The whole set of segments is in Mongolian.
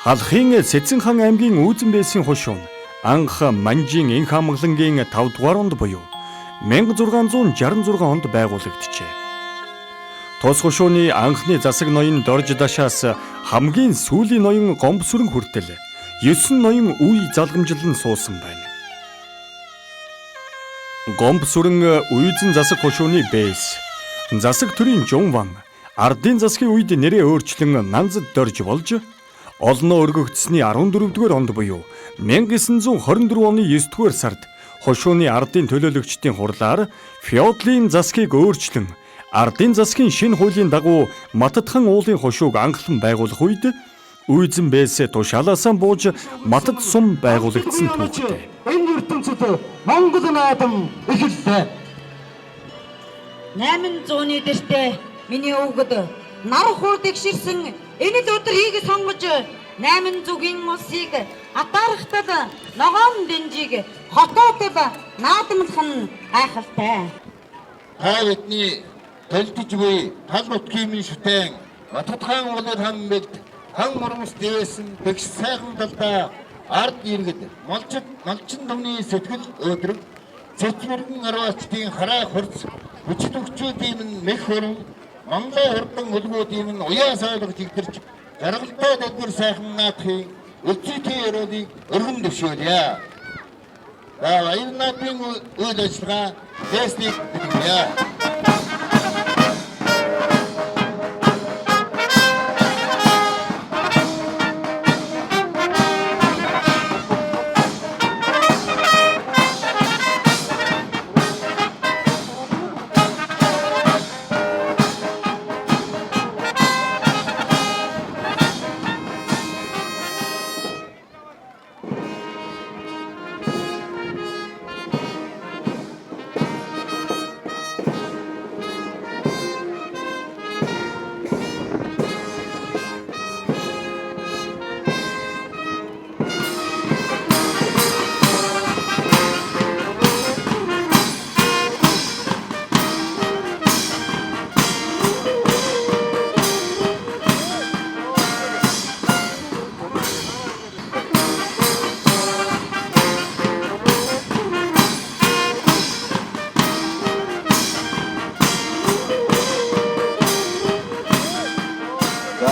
Халахын Цэцэнхан аймгийн Үүзэн Бэсийн хошуун анх Манжийн энх амгалангийн 5 дугаар онд буюу 1666 онд байгуулагджээ. Тус хошууны анхны засаг ноён Дорж Дашаас хамгийн сүүлийн ноён Гомбсүрэн хүртэл 9 ноён үе залгамжлан суусан байна. Гомбсүрэн Үйзэн засаг хошууны бэс. Засаг төрийн Жунван ардын засгийн үед нэрээ өөрчлөн Нанзад Дорж болж олноо өргөгдсөний 14-р онд буюу 1924 оны 9-р сард хошууны ардын төлөөлөгчдийн хурлаар феодалын засгийг өөрчлөн ардын засгийн шинэ хуулийн дагуу Матадхан уулын хошууг анхлан байгуулах үед Үйзэн Бэс тушаалаасаа бууж Матад сум байгуулагдсан түүхтэй. Энэ ертөнцид Монгол наадам эхэллээ. 800-ны дэртэ миний өвгөд нар хуурдыг ширсэн энэ л өдрийг сонгож 8 зүгийн улсыг атаархтал ногоон дэнжиг хотоотол наадамлах нь гайхалтай. Та бидний төлдөж буй тал нутгийн минь шүтэн Матадхан уулын хан бэлд хан мөрмөс дэвсэн тэгш сайхан талдаа ард иргэд малчин томны сэтгэл өдрөг цэцмэргэн арваачдын хараа хурц хүчит өгчүүдийн минь мэх хөрөв Монголын хурдан хөлгүүдийн минь уяа сойлгож игдэрч жаргалтай дэдгэр сайхан наадхын үлцээтэй өрөөдийг өргөн дэвшүүлье. Баяр наадмын үйл ажиллагаа дэсник битгэе.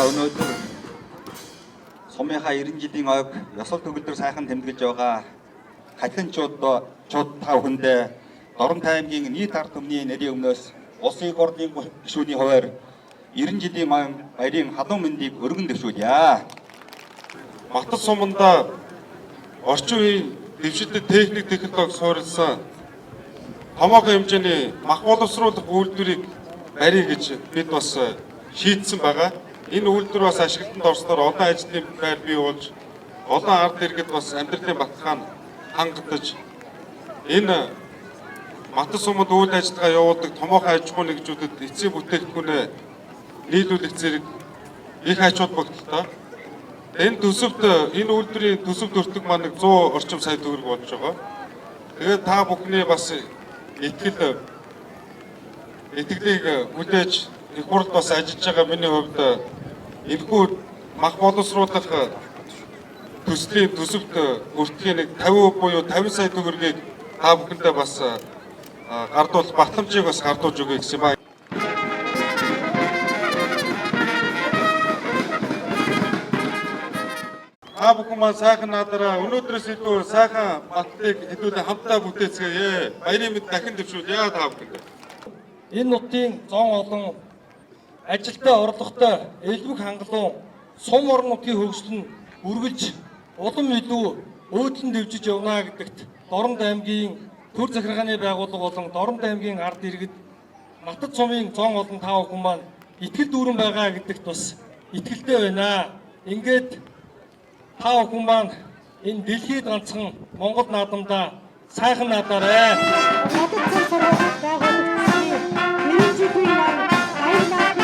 Өнөөдөр сумынхаа 90 жилийн ойг ёсол төгөлдөр сайхан тэмдэглэж байгаа хатинчууд та бүхэндээ Доромт аймгийн нийт ард түмний нэрийн өмнөөс улсын их хурлын гишүүний хувьар 90 жилийн баярын халуун мэндийг өргөн дэвшүүлье. Матад суманда орчин үеийн дэвшилтэд техник технологи суурилсан томоохон хэмжээний мах боловсруулах үйлдвэрийг барья гэж бид бас шийдсэн байгаа. Энэ үйлдвэр бас ашиглалтанд орсноор олон ажлын байр бий болж олон ард иргэд бас амьдралын баталгааг хангадаж энэ Матад суманд үйл ажиллагаа явуулдаг томоохон аж ахуйн нэгжүүдэд эцсийн бүтээгдэхүүнээ нийлүүлэх зэрэг их ач холбогдолтой. Энэ төсөвт энэ үйлдвэрийн төсөвт өртөг маань 100 орчим сая төгрөг болж байгаа. Тэгээд та бүхний бас итгэлийг хүлээж их хурд бас ажиллаж байгаа миний хувьд энэхүү мах боловсруулах төслийн төсөвт өртгийн 50% буюу 50 сая төгрөгийг та бүхэндээ бас батламжийг бас гардуулж өгье гэсэн юм. Та бүхэн маань сайхан надараа өнөөдрөөс илүү сайхан батлыг хэдүүлээ хамтдаа бүтээцгээе. Баярын мэд дахин дэвшүүлье та бүхэнд. Энэ нутгийн зон олон ажилтай орлоготой элбэг хангалуун сум орон нутгийн хөгжил нь үргэлж улам илүү өөдлөн дэвжиж явна гэдэгт Доромт аймгийн төр захиргааны байгууллага болон Доромт аймгийн ард иргэд Матад сумын зон олон та бүхэн маань итгэл дүүрэн байгаа гэдэгт бас итгэлтэй байна. Ингээд та бүхэн маань энэ дэлхийд ганцхан Монгол наадамдаа сайхан наадаарай. Матад сум сургууль байгуулагдсан 90 жилийн баяр наадам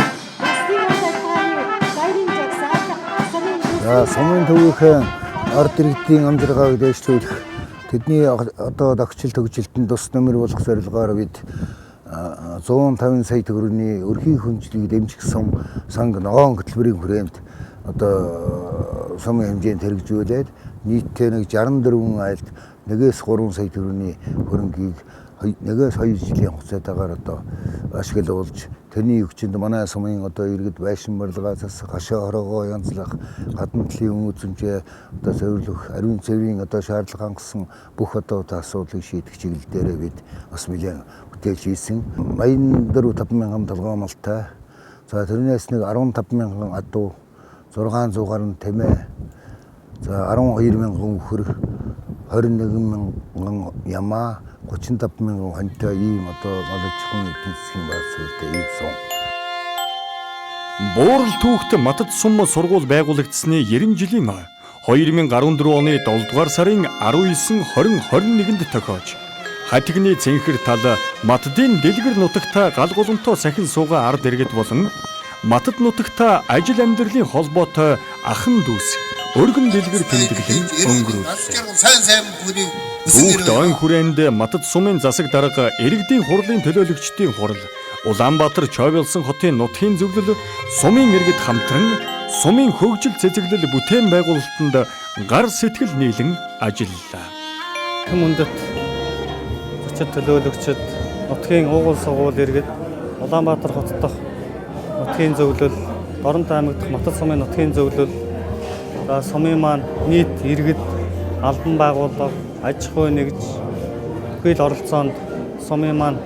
Сумын төвийнхөө ард иргэдийн амжиргааг дэвшүүлэх тэдний одоо дагчил төгжилтөнд тус нэмэр болох зорилгоор бид 150 сая төгрөгийн өрхийн хүнжлийг дэмжих санг ногоон хөтөлбөрийн хүрээнд одоо сумын хэмжээнд хэрэгжүүлээд нийтдээ нэг 64 айлд 1-3 сая төгрөгийн хөрөнгийг 1-2 жилийн хугацаатаагаар одоо ашиглуулж тэрний хүчинд манай сумын одоо иргэд байшин барилгаас гашаа хороогоо янзлах гадна талын үүсэмжээ одоо зөвлөх ариун цэврийн одоо шаардлага хангасан бүх одоо асуудлыг шийдэх чиглэлдээ бид бас нэлээд бүтээлч хийсэн 84,500 толгоомолтой за тэрнээс нэг 15,000 адуу 600 гаруй тэмээ за 12,000 үхэр 21,000 ямаа 35,000 хонтой ийм одоо малчхан эдийн засгийн байгууллагатай ийм сум. Буурал түүхт Матад сум сургууль байгуулагдсны 90 жилийн 2014 оны 7 дугаар сарын 19, 20, 21-нд тохиож хатигны цэнхэр тал Матадын дэлгэр нутагта гал голомтоо сахин суугаа ард иргэд болон Матад нутагта ажил амьдралын холбоотой ахан дүүс өргөн дэлгэр тэмдэглэн өнгөрүүлсэн. Түүхт ойн хүрээнд Матад сумын засаг дарга иргэдийн хурлын төлөөлөгчдийн хурал Улаанбаатар Чойволсон хотын нутгийн зөвлөл сумын иргэд хамтран сумын хөгжил цэцэглэл бүтээн байгуулалтанд гар сэтгэл нийлэн ажиллалаа. Хэм үндэт зочид төлөөлөгчд нутгийн уугуул сургууль иргэд Улаанбаатар хот дахь нутгийн зөвлөл Доронт аймаг дахь Матад сумын нутгийн зөвлөл сумын маань нийт иргэд албан байгууллага аж ахуй нэгж бүхэл оролцоонд сумын маань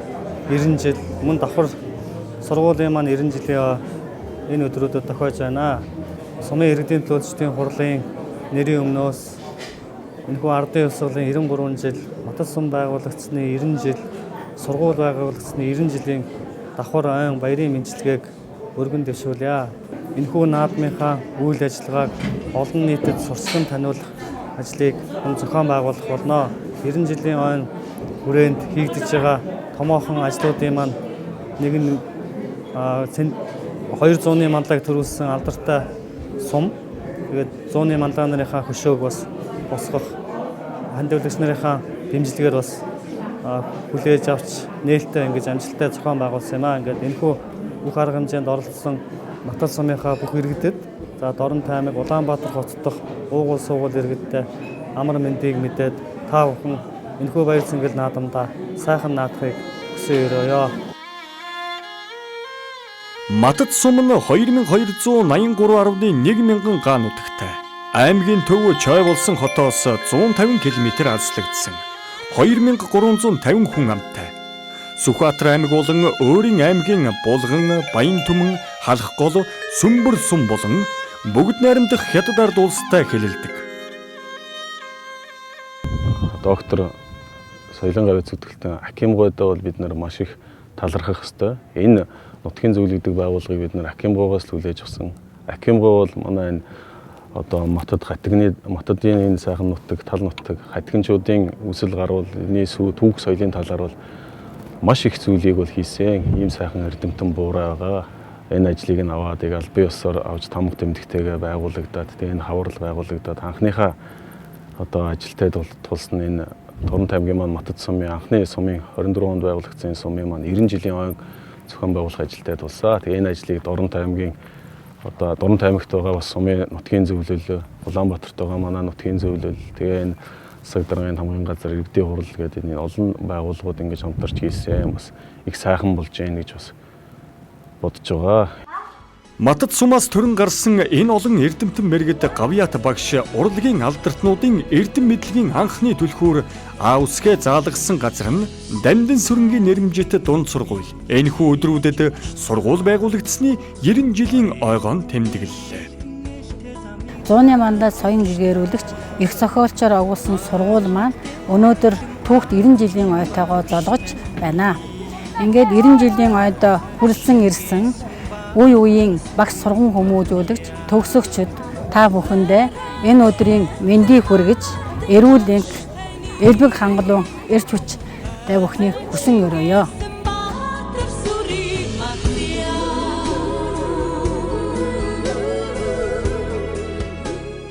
90 жил мөн давхар сургуулийн маань 90 жилийн энэ өдрүүдэд тохиож байна. Сумын иргэдийн төлөөлөгчдийн хурлын нэрийн өмнөөс энэхүү ардын ёслолын 93 жил, Матад сум байгуулагдсны 90 жил, сургууль байгуулагдсны 90 жилийн давхар ойн баярын мэндчилгээг өргөн дэвшүүлье. Энэхүү наадмынхаа үйл ажиллагааг олон нийтэд сурчлан таниулах ажлыг зохион байгуулах болно. 90 жилийн ойн хүрээнд хийгдэж байгаа томоохон ажлуудын маань нэг нь 200-ны манлайг төрүүлсэн алдартай сум. Тэгээд 100-ны манлай нарынхаа хөшөөг бас босгох хандивлагч нарынхаа дэмжлэгээр бас хүлээж авч нээлттэй ингэж амжилттай зохион байгуулсан юм аа. Ингээд энэхүү бүх арга хэмжээнд оролцсон Матад сумынхаа бүх иргэдэд за Доронт аймаг Улаанбаатар хот дахь уугуул сургууль иргэдтэй амар мэндийг мэдээд та бүхэн энэхүү баяр цэнгэл наадамдаа сайхан наадахыг хүсье өрөөё. Матад сум нь 2283.1 га нутагтай. Аймгийн төв Чойволсон хотоос 150 км алслагдсан. 2350 хүн амтай. Сүхбаатар аймаг болон өөрийн аймгийн Булган, Баянтүмэн, Халхгол, Сүмбэр сум болон бүгд найрамдах хятад ард улстай хэлэлдэг. Доктор Соёлын гавь зүтгэлтэн Акимгойдоо бол бид нар маш их талархах ёстой. Энэ нутгийн зөвлөл гэдэг байгууллагыг бид нар Акимгойгоос хүлээж авсан. Акимгой бол манай энэ одоо Матадын энэ сайхан нутаг, тал нутаг, хатигчдын үсэл гаруулны түүх соёлын талаар бол маш их зүйлийг бол хийсэн. Ийм сайхан эрдэмтэн буурай байгаа. Энэ ажлыг нь аваад албан ёсоор авч тамга тэмдэгтэйгээ байгуулагдаад тэгээ энэ хаврал байгуулагдаад анхныхаа одоо ажилтай тулсан энэ Доронт аймгийн маань Матад сумын анхны сумын 24 онд байгуулагдсан сумын маань 90 жилийн ойн зохион байгуулах ажилтай тулсаа. Тэгээ энэ ажлыг Доронт аймгийн одоо Доронт аймагт байгаа бас сумын нутгийн зөвлөл, Улаанбаатарт байгаа манай нутгийн зөвлөл, тэгээ энэ засаг даргын хамгийн газар иргэдийн хурал гэдэг энэ олон байгууллагууд ингэж хамтарч хийсэн бас их сайхан болж байна гэж бас бодож байгаа. Матад сумаас төрөн гарсан энэ олон эрдэмтэн мэргэд Гавьяат багш урлагийн алдартнуудын эрдэм мэдлэгийн анхны түлхүүр Аусгэ заалгасан газар нь Дамдын сүрэнгийн нэрмжит дунд сургууль. Энэхүү өдрүүдэд сургууль байгуулагдсны 90 жилийн ойгоон тэмдэглэлээ. 100-ны мандат соён гэгэрүүлэгч их зохиолчоор агуулсан сургууль маань өнөөдөр түүхт 90 жилийн ойтойгоо золгож байна. Ингээд 90 жилийн ойд хүрэлцэн ирсэн үе үеийн багш сургууль хүмүүжүүлэгч төгсөгчд та бүхэндээ энэ өдрийн мэндийг хүргэж эрүүл энх элбэг хангалуун эрч хүч та бүхнийг хүсэн өрөөё.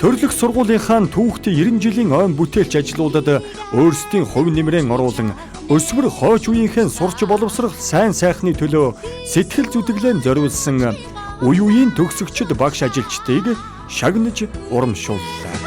Төрлөх сургуулийнхаа түүхт 90 жилийн ойн бүтээлч ажлуудад өөрсдийн хувь нэмрээ оруулан өсвөр хойч үеийнхэн сурч боловсрох сайн сайхны төлөө сэтгэл зүтгэлэн зориулсан үе үеийн төгсөгчд багш ажилчдыг шагнаж урамшууллаа.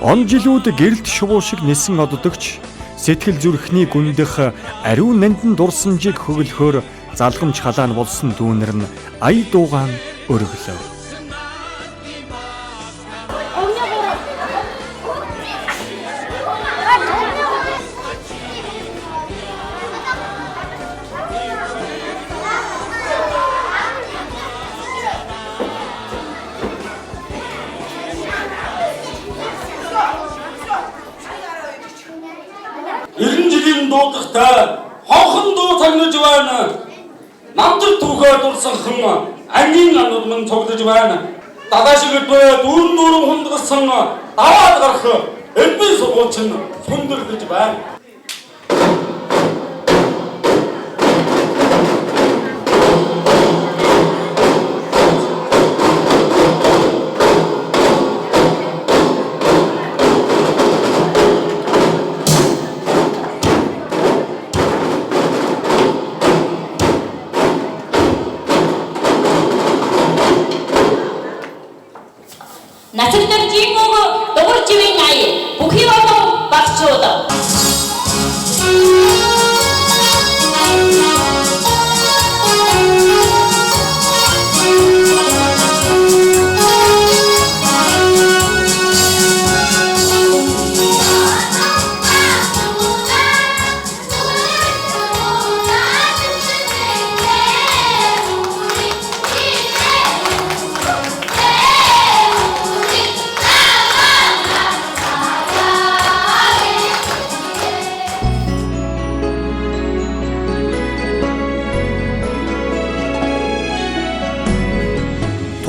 Он жилүүд гэрэлт шувуу шиг нисэн оддогч сэтгэл зүрхний гүндэх ариун нандин дурсамжийг хөглөхөөр залгамж халаан болсон дүүнэр нь ая дуугаан өргөлөө. Дуудахтай хонхон дуу цагнаж байна. Намтар түүхээ дурсан хэн ангийн анууд мань цуглаж байна. Дагаашигдээ дүүрэн хундгасан даваад гарах элбэн сургууч нь хүндэрлэж байна. Насилтар жимог дуур живийн ая бүхий болон багчууд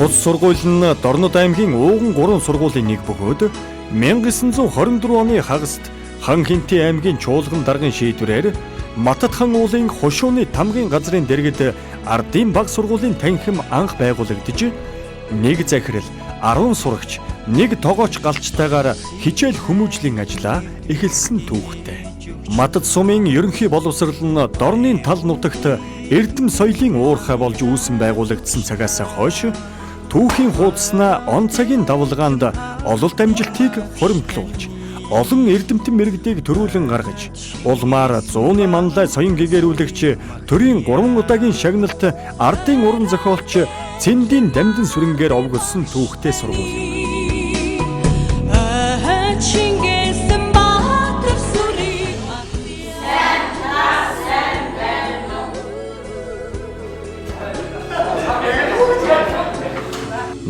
Тус сургууль нь Дорнод аймгийн Ууган 3 сургуулийн нэг бөгөөд 1924 оны хагаст Хан Хинтээ аймгийн Чуулган даргын шийдвэрээр Матад хан уулын хошууны тамгын газрын дэргэд ардын баг сургуулийн танхим анх байгуулагдж нэг захирал 10 сурагч нэг тогооч галчтайгаар хичээл хүмүүжлийн ажлаа эхэлсэн түүхтэй. Матад сумын ерөнхий боловсрол нь Дорны тал нутагт эрдэм соёлын уурхай болж үүсэн байгуулагдсан цагаас хойш түүхийн хуудаснаа он цагийн давалгаанд ололт амжилтыг хуримтлуулж олон эрдэмтэн мэрэгдийг төрүүлэн гаргаж улмаар 100-ны манлай соён гэгэрүүлэгч төрийн 3 удаагийн шагналт ардын уран зохиолч Цэндийн дамдын сүрэнгээр овголсон түүхтэй сургууль.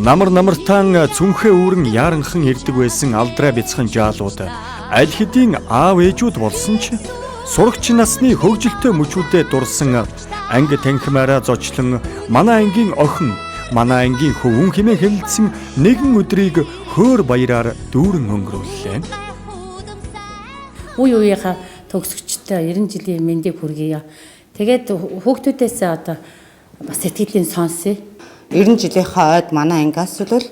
Намартаан цүнхээ үүрэн яаранхан ирдэг байсан алдраа бяцхан жаалууд аль хэдийн аав ээжүүд болсон ч сурагч насны хөгжилтэй мөчүүдэд дурсан анги танхимаараа зочлон манай ангийн охин, манай ангийн хөвөн хэмээн хэлэлцсэн нэгэн өдрийг хөөр баяраар дүүрэн өнгөрүүллээ. Үе үеийнхаа төгсөгчтэй 90 жилийн мэндийг хүргэе. Тэгээд хүүхдүүдээс одоо бас сэтгэлийн сонсъё. 90 жилийнхаа ойд манай ангиас бол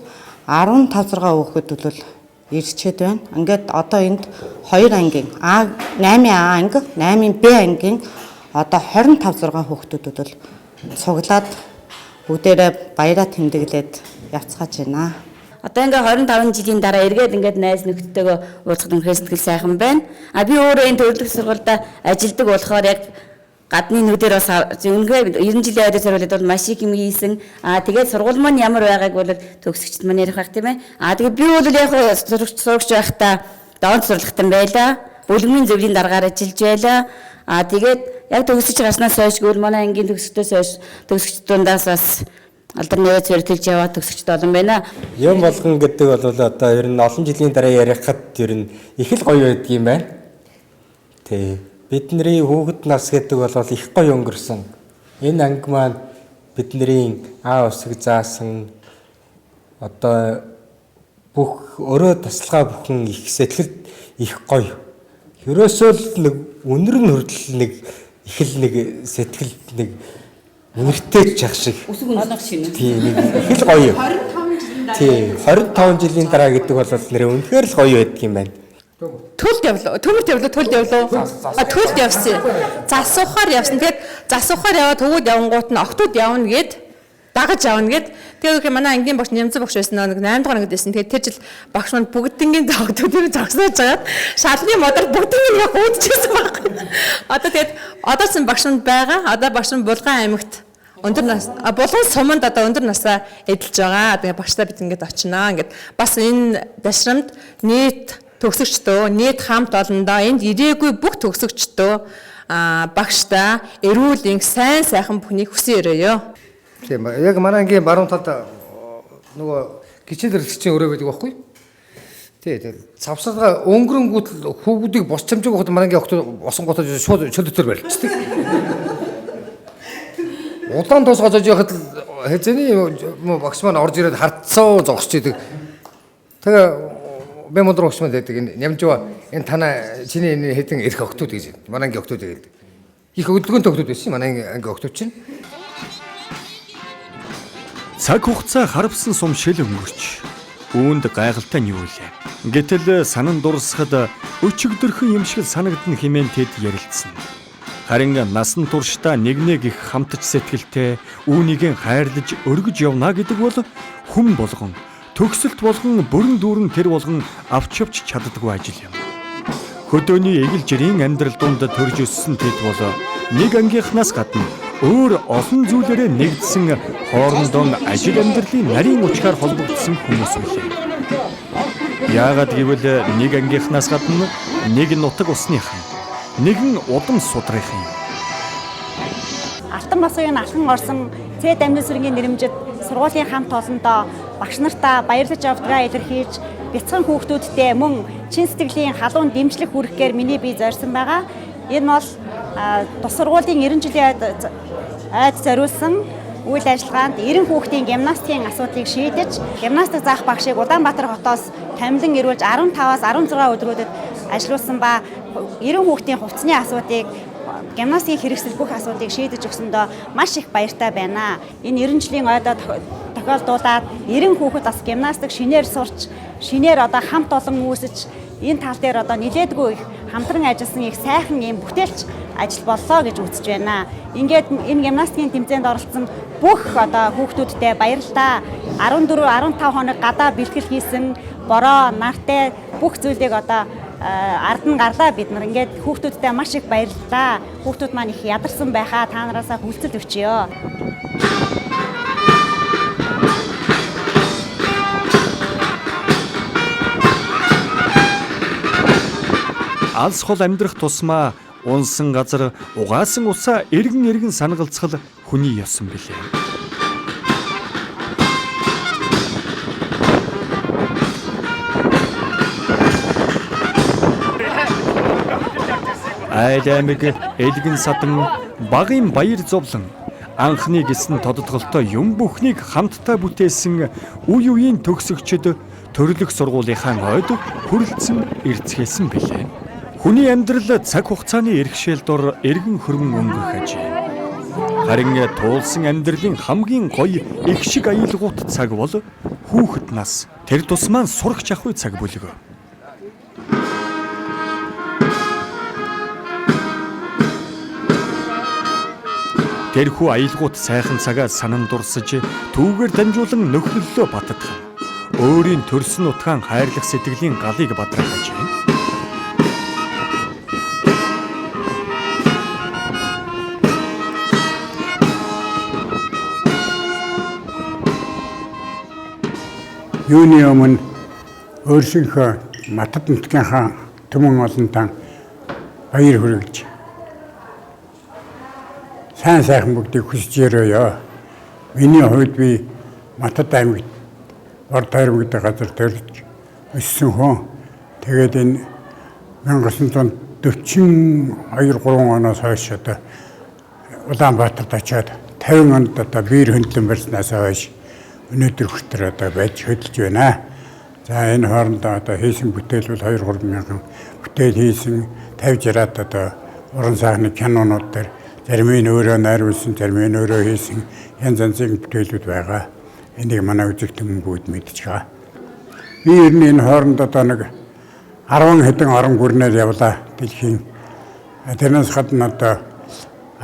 15-6 хүүхэд бол ирчээд байна. Ингээд одоо энд 2 ангийн 8А анги, 8Б ангийн одоо 25-6 хүүхдүүд бол цуглаад бүгдээрээ баяраа тэмдэглээд явцгааж байна. Одоо ингээ 25 жилийн дараа эргээд ингээд найз нөхдөдтэйгөө уулзах нь сэтгэл сайхан байна. А би өөрөө энэ төрөлх сургуульд ажилладаг болохоор яг гадны нүдээр бас үнэхээр 90 жилийн ойд зориулаад бол маш их юм хийсэн. Тэгээд сургууль маань ямар байгааг бол төгсөгчд маань ярих байх тийм ээ. Тэгээд би бол яг сурагч байхдаа доод сурлагтан байлаа. Бүлгмийн зөвлөлийн дараагаар ажиллаж байлаа. Тэгээд яг төгсөж гарснаас хойш гүйл манай ангийн төгсөгчдөөс хойш төгсөгчд дундаас бас алдар нөөц өртөлж яваад төгсөгчд олон байна. Юм болгон гэдэг бол одоо ер нь олон жилийн дараа ярихад ер нь их л гоё байдаг юм байна. Тэ бидний хүүхэд нас гэдэг бол их гоё өнгөрсөн. Энэ анги маань бидний аа усыг заасан одоо бүх өрөө тасалгаа бүхэн их сэтгэлд их гоё. Ерөөсөө л нэг үнэр нь хүртэл нэг их л нэг сэтгэл нэг үнэртэй чах шиг. Үсэг онох шинэ. Тийм нэг их л гоё. 25 жилийн дараа. Тийм 25 жилийн дараа гэдэг бол нэр үнэхээр л гоё байдаг юм байна. Төлд явлаа. Төмөрт явлаа, төлд явлаа. Төлд явсан. Засуухаар явсан. Тэгээд засуухаар яваад төгөөд явангуут нь октод явна гэд дагаж явна гэд. Тэгээд манай ангийн багш Нямцан багш байсан нэг 8 дугаар ангид байсан. Тэгээд тэр жил багш маань бүгднгийн октодыг зогсоож жагаад шалны модар бүгднийг яг үүдчихсэн байхгүй. Одоо тэгээд одоосэн багш маань байгаа. Одоо багш маань Булган аймагт өндөр нас Булган суманд одоо өндөр насаа эдэлж байгаа. Тэгээд багштай бид ингээд очинаа. Ингээд бас энэ дашрамд нийт төгсөгчдөө нийт хамт олондоо энд ирээгүй бүх төгсөгчдөө багштай эрүүл энх сайн сайхан бүхнийг хүсэн өрөөё. Тийм яг манай ангийн баруун талд нөгөө гिचэл хэрэгсчийн өрөө байдаг байхгүй. Тийм цавсарга өнгөрөнгүүд хүүхдүүдийг бос чамжиг хот манай ангийн охтод осон готож шууд чөл дотор барилцдаг. Удаан тус гожож яхад хэзээний багш маань орж ирээд хартцаа зогсож идэг. Тэгээ би мундар өгсмөн байдаг энэ нямжва энэ танаа чиний энэ хэдэн эрх охтууд гэж манай ангийн охтууд гэдэг. Их өдгөнтэй охтууд байсан манай ангийн охтууд чинь. Цаг хугацаа харвсан сум шил өнгөрч үүнд гайхалтай нь юу вэ? Гэтэл санан дурсахад өчигдөрхөн юм шиг санагдна хэмээн тэд ярилцсан. Харин насан туршдаа нэг их хамтч сэтгэлтэй үүнийг хайрлаж өргөж явна гэдэг бол хүн болгон төгсөлт болгон бүрэн дүүрэн тэр болгон авч явж чаддаггүй ажил юм. Хөдөөний эгэл жирийн амьдрал дунд төрж өссөн тэд бол нэг ангийнхнаас гадна өөр олон зүйлээрээ нэгдсэн хоорондоо ажил амьдралын нарийн учгаар холбогдсон хүмүүс билээ. Яагаад гэвэл нэг ангийнхнаас гадна нэг нутаг усныхан, нэгэн удам судрынхан юм. Алтан басуугийн алхан орсон Цэд амны сүргийн нэрэмжид сургуулийн хамт олондоо багш нартаа баярлаж авдгаа илэрхийлж бяцхан хүүхдүүдтэй мөн чин сэтгэлийн халуун дэмжлэг хүргэхээр миний бие зорьсон байгаа. Энэ бол тус сургуулийн 90 жилийн айд зориулсан үйл ажиллагаанд 90 хүүхдийн гимнастикийн асуудлыг шийдэж гимнастик заах багшийг Улаанбаатар хотоос томилон ирүүлж 15-аас 16 өдрүүдэд ажиллуулсан ба 90 хүүхдийн хувцсны асуудыг гимнастикийн хэрэгсэл бүх асуудыг шийдэж өгсөндөө маш их баяртай байна. Энэ 90 жилийн ойдоо тохиолдуулаад 90 хүүхэд бас гимнастик шинээр сурч, шинээр одоо хамт олон үүсэж энэ тал дээр одоо нилээдгүй их хамтран ажилласан их сайхан юм бүтээлч ажил боллоо гэж үзэж байна. Ингээд энэ гимнастикийн тэмцээнд оролцсон бүх одоо хүүхдүүдтэй баярлалаа. 14-15 хоног гадаа бэлтгэл хийсэн бороо, нартай бүх зүйлийг одоо ард нь гарлаа бид нар. Ингээд хүүхдүүдтэй маш их баярлалаа. Хүүхдүүд маань их ядарсан байхаа та нараасаа хүлцэл өчьё. Алс хол амьдрах тусмаа унсан газар угаасан усаа эргэн сангалцгал хүний ёсон билээ. Айл аймаг элгэн садан багын баяр зовлон анхны гисэн тодтголтой юм бүхнийг хамтдаа бүтээсэн үе үеийн төгсөгчд төрлөх сургуулийнхаа ойд хүрэлцэн эрцгээсэн билээ. Хүний амьдрал цаг хугацааны иргэшээл дор эргэн хөрмөн өнгөрөх ажээ. Харин туулсан амьдралын хамгийн гоё их шиг аюулгуут цаг бол хүүхэд нас. Тэр тусмаа сурагч ахуй цаг бүлэг. Тэрхүү аюулгуут сайхан цагаа санан дурсаж түүгээр дамжуулан нөхрөллөө баттгах. Өөрийн төрсөн утгаан хайрлах сэтгэлийн галыг бадрааж байна. юуны өмнө өөрсдийнхөө Матад нутгийнхаа түмэн олонтан баяр хүргэж сайн сайхан бүгдийг хүсэж өрөөё. Миний хувьд би Матад аймагт Орд Тойрон гэдэг газар төрж өссөн хүн. Тэгээд энэ 1942-3 оноос хойш одоо Улаанбаатарт очиод 50 онд одоо биер хөндлөн барьснаас хойш өнөөдөр хүртэл одоо байж хөдөлж байна. За энэ хоорондоо одоо хийсэн бүтээл бол 2-3 мянган бүтээл хийсэн 50-60-аад одоо уран сайхны кинонууд дээр зарим нь өөрөө найруулсан, зарим нь өөрөө хийсэн янз янзын бүтээлүүд байгаа. Энийг манай үзэгчдүүд мэдж байгаа. Би ер нь энэ хооронд одоо нэг 10 хэдэн орон гүрнээр явлаа дэлхийн. Тэрнээс гадна одоо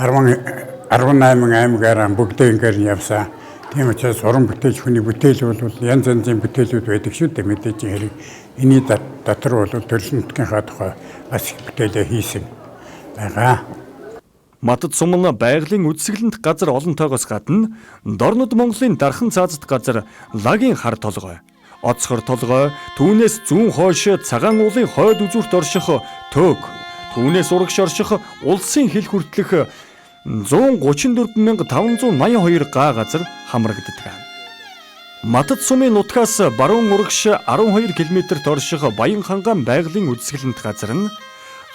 18 аймагаараа бүгдээ ингээд явсан. Тийм учраас уран бүтээлч хүний бүтээл бол янз янзын бүтээлүүд байдаг шүү дээ. Мэдээж хэрэг энэний дотор бол төрөл нутгийнхаа тухай бас их бүтээлээ хийсэн байгаа. Матад сумын байгалийн үзэсгэлэнт газар олонтойгоос гадна Дорнод Монголын дархан цаазд газар лагийн хар толгой, оцхор толгой, түүнээс зүүн хойш цагаан уулын хойд үзүүрт орших төг, түүнээс урагш орших улсын хил хүртэлх 134,582 га газар хамрагддаг. Матад сумын нутгаас баруун урагш 12 км-т орших Баян хангаан байгалийн үзэсгэлэнт газар нь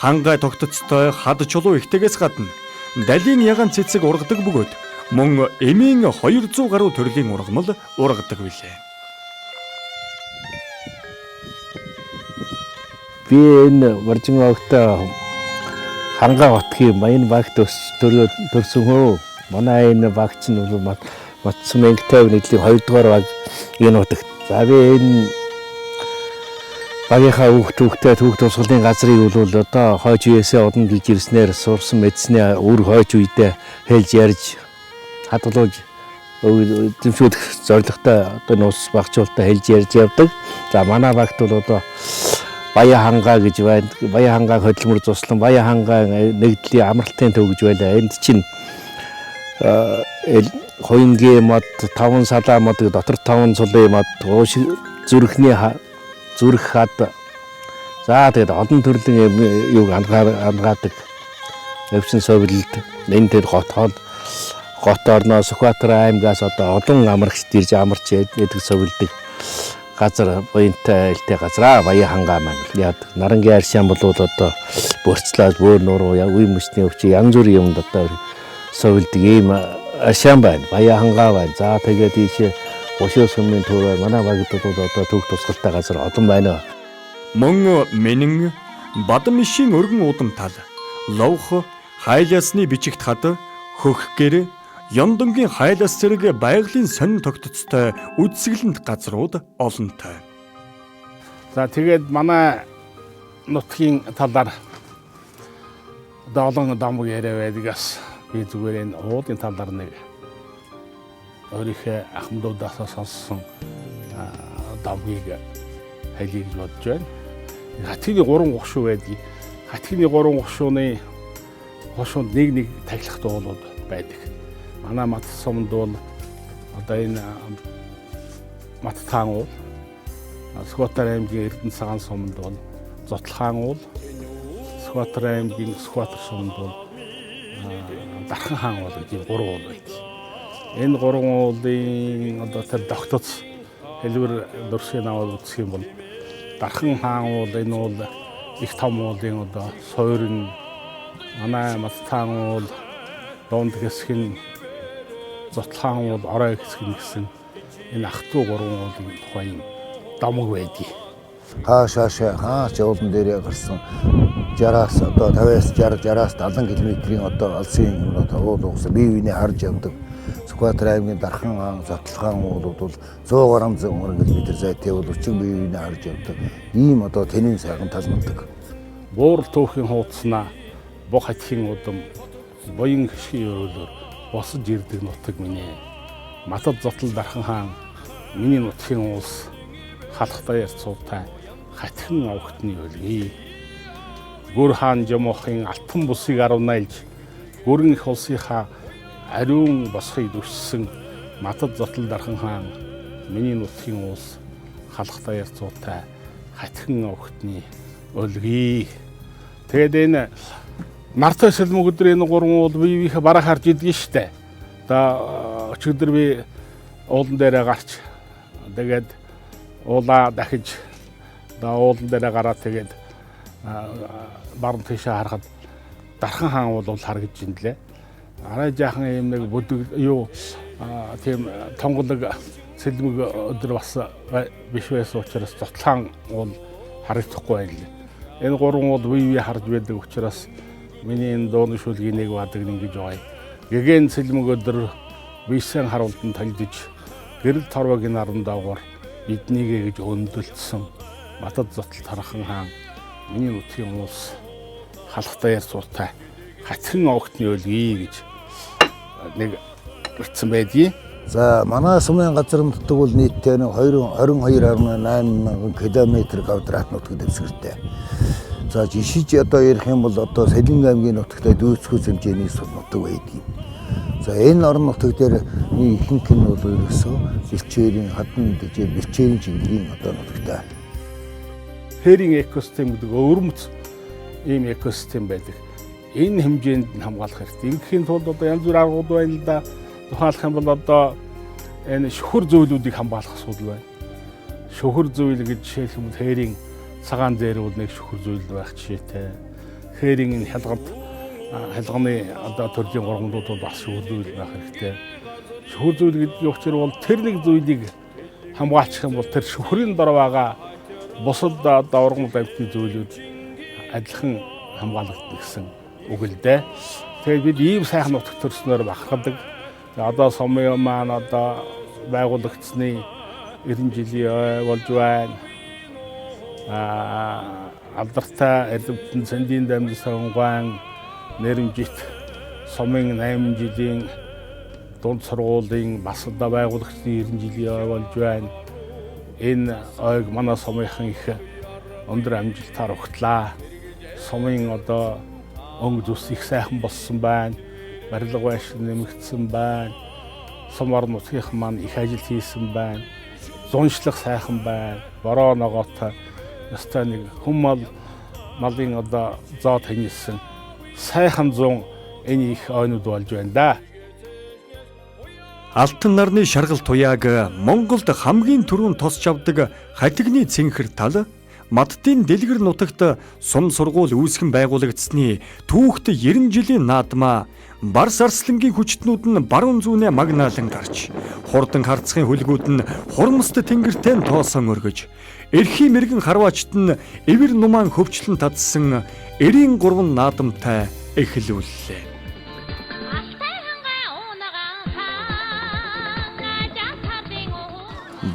хангай тогтцтой хад чулуу ихтэйгээс гадна далийн ягаан цэцэг ургадаг бөгөөд мөн эмийн 200 гаруй төрлийн ургамал ургадаг билээ. Би энэ Варжин огтой хангаа хотгийн Баян багт төрсөн хөө. Манай энэ багч нь бол Матсан Мэнхтэй нийтлийн 2 дугаар баг энэ утагт. За би энэ багийнхаа хүүхдтэй түүх тусгалын газрыг бол одоо хойч үеэсээ удам жилж ирснээр сурсан мэдснээ өөр хойч үедээ хэлж ярьж хадгалуулж дэмжүүлэх зорилготой одоо нууц багцуулалтаа хэлж ярьж явдаг. За манай багт бол одоо Баян хангаа гэж байна. Баян хангааг хөдөлмөр туслан Баян хангаан нэгдлийн амралтын төв гэж байлаа. Энд чинь хоёнгийн мод 5 салаа мод дотор 5 цулын мод зүрх хад. За тэгээд олон төрлийн юуг ангаадаг. Өвчин совилд энэ төр гот орноо Сүхбаатар аймгаас одоо олон амрагчд ирж амарч эдэг совилдаг газар буянтай элтэй газар Баян хангаа маань. Яг Нарангийн аршаан бол одоо бөрцлөөд бөөр нуруу үе мөчний өвчи янз бүрийн юмд одоо совилдаг ийм аршаан байна. Баян хангаа байна. За тэгээд ийшээ Гошоо сүмийн төв манай багт бол одоо түүх тусгалтай газар олон байна. Мөн Мэнэн, Бадамишийн өргөн удам тал, Ловх, хайлаасны бичигт хад, Хөх гэр, Ёндонгийн хайлаас зэрэг байгалийн сонин тогтцтой үзэсгэлэнт газрууд олонтой. За тэгээд манай нутгийн талаар одоо олон дамбаг яриа байдгаас би зүгээр энэ уулын талаар нэг өөрийнхөө ахмадуудаас сонссон дамбыг хэлье гэж бодож байна. Хатгины 3 гушуу байдаг. Хатгины 3 гушууны гушуунд нэг тахилах дуулууд байдаг. Манай Мат сумд бол одоо энэ Мат таан уул, Сүхбаатар аймгийн Эрдэнэ цагаан сумд бол Зотлохаан уул, Сүхбаатар аймгийн Сүхбаатар сумд бол Дархан хаан уул гэдэг 3 уул байдаг. Энэ 3 уулын одоо тэр тогтоц хэлбэр дурсхийн аваад үзэх юм бол Дархан хаан уул энэ уул их том уулын одоо сойрн манай Мат таан уул донд хэсгийн Зотлохаан уул орой хэсгийн гэсэн энэ ах トゥ 3 уулын тухайн дамаг байдгийг. Хаач уулан дээр гарсан 60-аас одоо 50-60-аас 70 км-ийн одоо алсын уул угсаа бие биенээ харж явдаг. Сүхбаатар аймгийн Дархан хаан, Зотлохаан уулууд бол 100 гаруй км зайтай бол өчиг бие биенээ харж явдаг. Ийм одоо тэнийн сайхан талмаддаг. Буур түүхийн хуудснаа Бог хатхийн удам Баян гişгийн өрөөлөөр босож ирдэг нутаг минь. Матад зотол Дархан хаан миний нутгийн улс халахтай ярьцуутай хатхин авахтны өлгий. Гүр хаан Жомохын алтан бусыг 18-ж гүрэн их улсынхаа ариун босхыг дүрссэн Матад зотол Дархан хаан миний нутгийн улс халахтай ярцуутай хатхин охидны өлгий. Тэгээд энэ нартай сэлмэг өдөр энэ 3 уул биевийнхээ бараа харж идэж штэ. Одоо өчигдөр би уулан дээрээ гарч тэгээд уулаа дахиж уулан дээрээ гараад тэгээд баруун тийшээ харахад Дархан хаан бол харагдж ин лээ. Арай жаахан юм нэг бүдэг юу тийм тонголог сэлмэг өдөр бас биш байсан учраас зотлаан уул харагдахгүй байл. Энэ 3 уул бие харж байдаг учраас миний энэ дууны шүлгийн нэг бадаг ингэж байгаа. Гэгэн сэлмэг өдөр бийсэн харуултанд талдж гэрэл торвогийн наран даавар биднийг гэж өндөлдсөн Матад зотл Дархан хаан миний нутгийн улс халахтай ярцуутай хатхин огтны өлгий гэж нэг утсан байдгийг. За манай сумын газар нутаг бол нийтдээ 22.8 км квадрат нутаг дэвсгэртэй. За жишиж одоо ярих юм бол одоо Салин аймгийн нутагтай дүүцхүүц хэмжээний нутаг байдаг. За энэ орон нутаг дээр ихэнх нь бол ерөөсөө бэлчээрийн хатан дэжээ бэлчээрийн чиглэлийн одоо нутагтай. Хэрийн экосистем гэдэг өвөрмөц ийм экосистем байдаг. Энэ хэмжээнд нь хамгаалах хэрэгтэй. Ингэхийн тулд одоо янз бүр аргууд байна л да. Тухайлх юм бол одоо энэ шөхөр зөвлүүдийг хамгаалах асуудал байна. Шөхөр зөвл гэж жишээлх юм бол хэрийн цагаан дээр бол нэг шөхөр зөвл байх жишээтэй. Хэрийн энэ хялганы одоо төрлийн гургамлууд бол бас шөхөр зөвл байх хэрэгтэй. Шөхөр зөвл гэдэг учраас бол тэр нэг зөвлийг хамгаалчих юм бол тэр шөхрийн дор байгаа бусад одоо ургамал амьтны зөвлүүд адилхан хамгаалагддаг гэсэн үг л дээ. Тэгээд бид ийм сайхан нутаг төрснөөр бахархдаг. Одоо сумын маань одоо байгуулагдсны 90 жилийн ой болж байна. Алдартай Эрдэмтэн Цэндийн дамжин сонгуан нэрмжит сумын 8 жилийн дунд сургуулийн бас одоо байгуулагдсны 90 жилийн ой болж байна. Энэ ойг манай сумынхан их өндөр амжилтаар ухтлаа. Сумын одоо өнгө зүс их сайхан болсон байна. Барилга байшин нэмэгдсэн байна. Сум орон нутгийнхан маань их ажил хийсэн байна. Зуншлах сайхан байна. Бороо ногоотой ястай нэг хүм малын одоо зоо таньсан сайхан зун энэ их ойнууд болж байна да. Алтан нарны шаргал туяаг Монголд хамгийн түрүүн тосч авдаг хатигны цэнхэр тал Маддын дэлгэр нутагт сум сургууль үүсгэн байгуулагдсны түүхт 90 жилийн наадмаа Барс арслангийн хүчтнүүд нь баруун зүүнээ магнаалан гарч хурдан харцгийн хөлгүүд нь хурамст тэнгэртэй тоосон өргөж эрхийн мэрэгэн харваачт нь эвэр нумаан хөвчлөн татсан 93 наадамтай эхлүүллээ.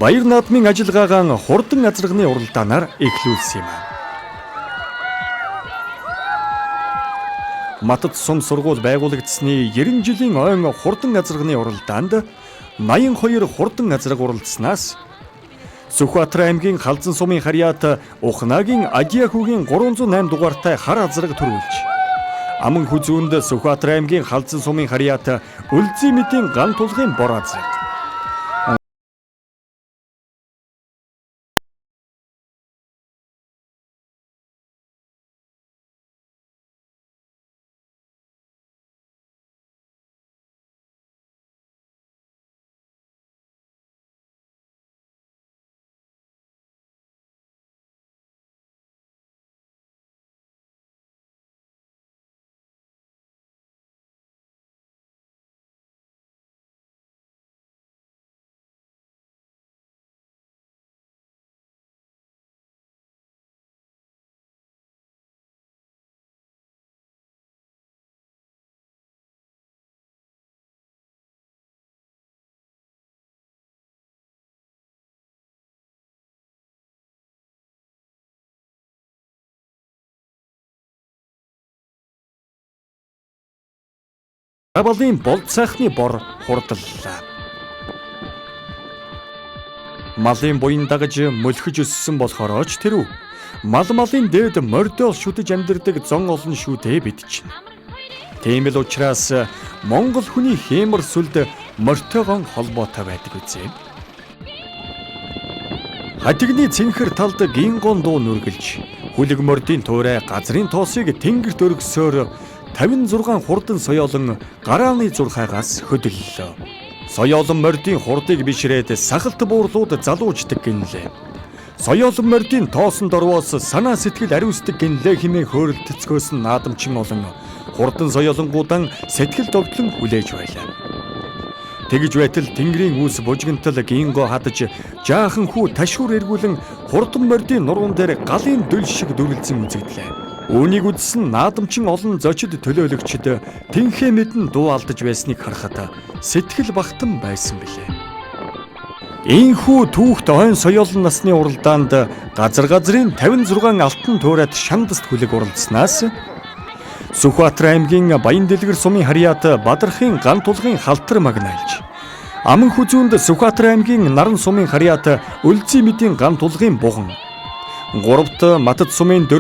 Баяр наадмын ажиллагаагаа хурдан азрагны уралдаанаар эхлүүлсэн юм. Матад сум сургууль байгуулагдсны 90 жилийн ойн хурдан азрагны уралдаанд 82 хурдан азраг уралдсанаас Сүхбаатар аймгийн Халзан сумын харьяат Ухнагийн Адиахүгийн 308 дугаартай хар азраг төрүүлж Аман хүзүүнд Сүхбаатар аймгийн Халзан сумын харьяат Үлзий мэдийн ган тулгын бор азраг Абалын болд сайхны бор хурдлаа. Малын буян дагаж мөлхөж өссөн болохоор ч тэрүү малын дээд мордол шүтэж амьдардаг зон олон шүтээ бидчихнэ. Тийм л учраас Монгол хүний хэмэр сүлд мортойгон холбоотой байдаг үзье. Хатигны цэнхэр талд гингон дуу нүргэлж, хүлэг мордын туурай газрын тоосыг тэнгэрт өргөсөөр 56 хурдан соёолон гарааны зурхаагаас хөдөллөө. Соёолон мордын хурдыг бишрээд сахалт буурлууд залууждаг гинлээ. Соёолон мордын тоосон дорвоос санаа сэтгэл ариусдаг гинлээ хэмээн хөөрөлтцгөөс нь наадамчин олон хурдан соёолонгуудан сэтгэл догтлон хүлээж байлаа. Тэгж байтал тэнгэрийн үүс бужигнтал гинго хадаж жаахан хүү ташуур эргүүлэн хурдан мордын нуруунд дээр галын дөл шиг дүрлэлцэн үзэгдлээ. Үүнийг үзсэн наадамчин олон зочид төлөөлөгчд тэнхээ мэдэн дуу алдаж байсныг харахад сэтгэл багтан байсан билээ. Ийхүү түүхт ойн соёолын насны уралдаанд газрын 56 алтан туурайд шандаст хүлэг уралдсанаас Сүхбаатар аймгийн Баян дэлгэр сумын харьяат Бадархын ган тулгын халтар магнаалж, Аман хүзүүнд Сүхбаатар аймгийн Наран сумын харьяат Өлзий мэдийн ган тулгын буган, гуравт Матад сумын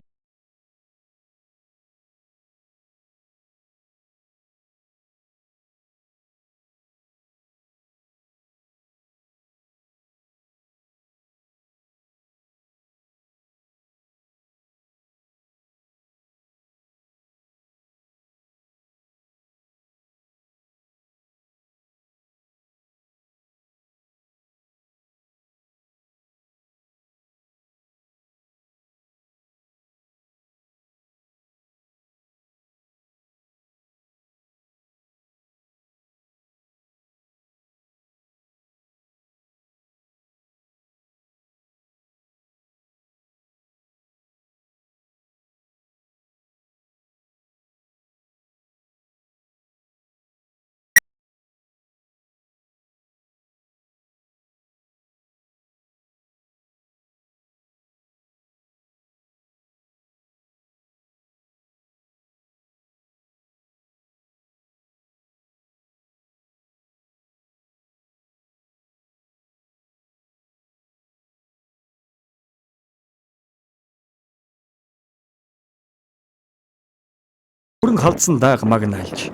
хүрэн халдсан дааг магнаалж,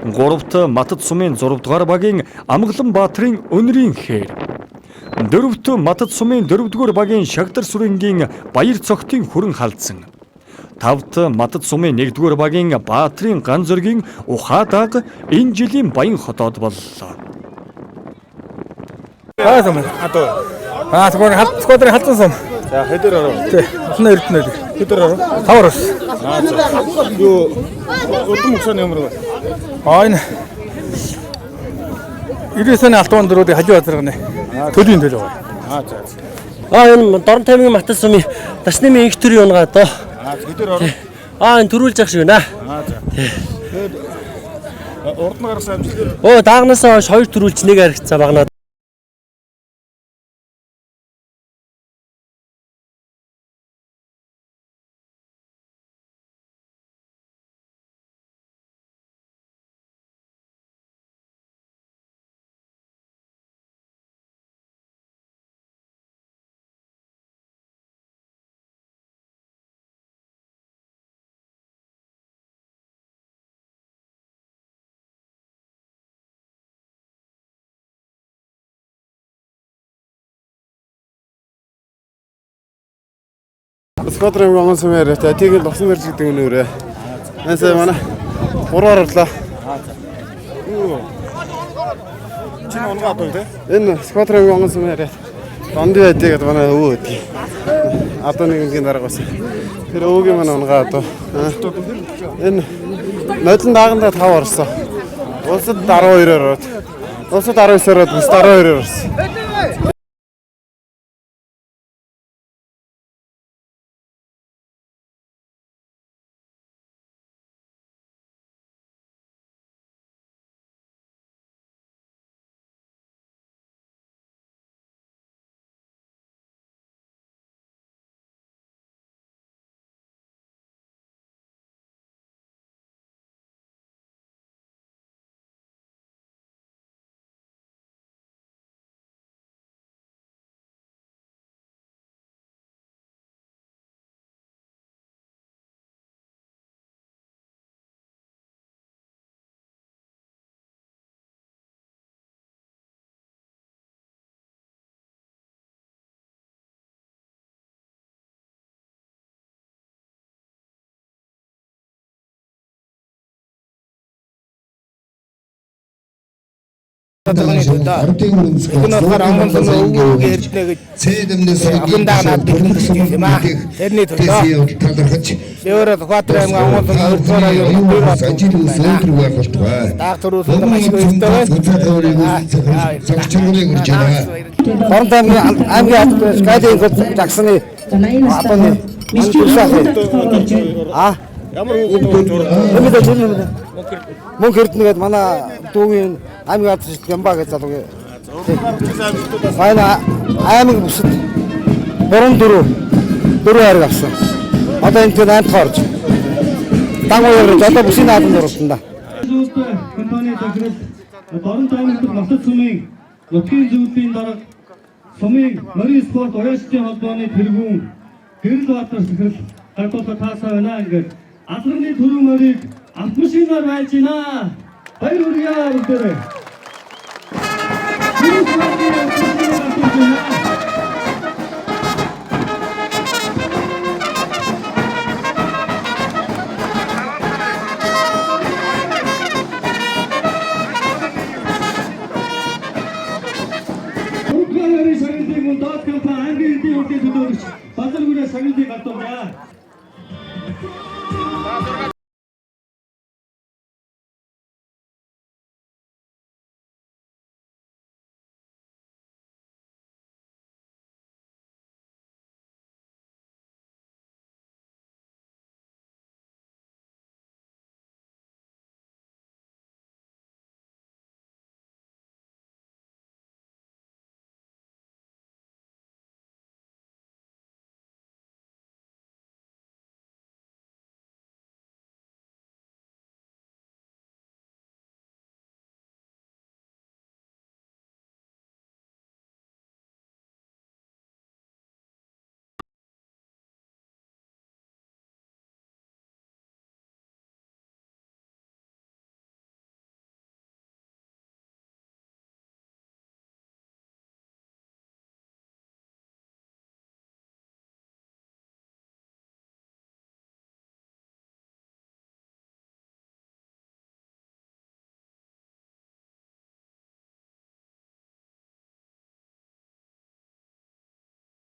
гуравт Матад сумын 6 дугаар багийн Амгалан Баатрын өнрийн хээр, дөрөвт Матад сумын 4 дугаар багийн Шагдар сүрэнгийн Баяр цогтын хүрэн халдсан, тавт Матад сумын 1 дугаар багийн Баатрын ган зөргийн ухаа дааг энэ жилийн Баян хотод боллоо. Тэгвэл сквадрын халдсан сум. За хэдэр оров? Тий. Улна эрдэнэ. Хэдэр оров? 5 оров. За. Юу өдөн мөсөний өмөр. Энэ 90-ны алтан дөрүүдийн хажуу азарганы төлийн төлөв. За. Энэ Дорн таймгийн Матад сумын дашны минь их төрийн унгаа доо. Хэдэр оров? Энэ төрүүлж явах шиг байна. За. Тэгээд урд нь гарсан амжилт. Даагнаас хойш 2 төрүүлж нэг харигцаа багнаа. Сквадрын гомон сумээр тэгээд лусан мэрж гэдэг үнээрээ. Насаа манай 3-аар орлоо. Чин унгаа тоо тэ. Энэ сквадрын гомон сумээр донд байдгийг манай өвөө өгдөг. Одоо нэг ингийн дараагаас. Тэр өвөгийн манай унгаа одоо. Энэ нодлон даагандаа 5 орсон. Улсад 12-оор ороод. Улсад 19-оор ороод 12-оор орсон. тодорхойны төлөө. Энэ болохоор онгон сүмээ өвгөө ярьднэ гэж охиндаа над хэлсэн юм аа. Тэрний төлөө би өөрөө Сүхбаатар аймгийн онгон сүмээ өртгөр аюул байна. Дагтурууд маш их өстэй байна. Орон аймгийн скайлинг таксны апаны ямар хүүхэд мөн хэрднэгээд манай дүүгийн аймгийн адс Ямба гэж залуу. Манай аймаг бүсэд 3-4 хайрыг авсан. Одоо энэ тэр 8 орж. Дангуй явж одоо бүсийн наадам дурсан да. Компани захирал Дорн аймагт Матад сумын нутгийн зөвлөлийн дарга сумын Марийн спорт уяалтын холбооны тэргүүн Гэрэл Баатар захирал гартуулга таасаа байна ингээд алганы төрөө морийг автомашинаар байлж байна. Баяр хүргэе бүгдээрээ.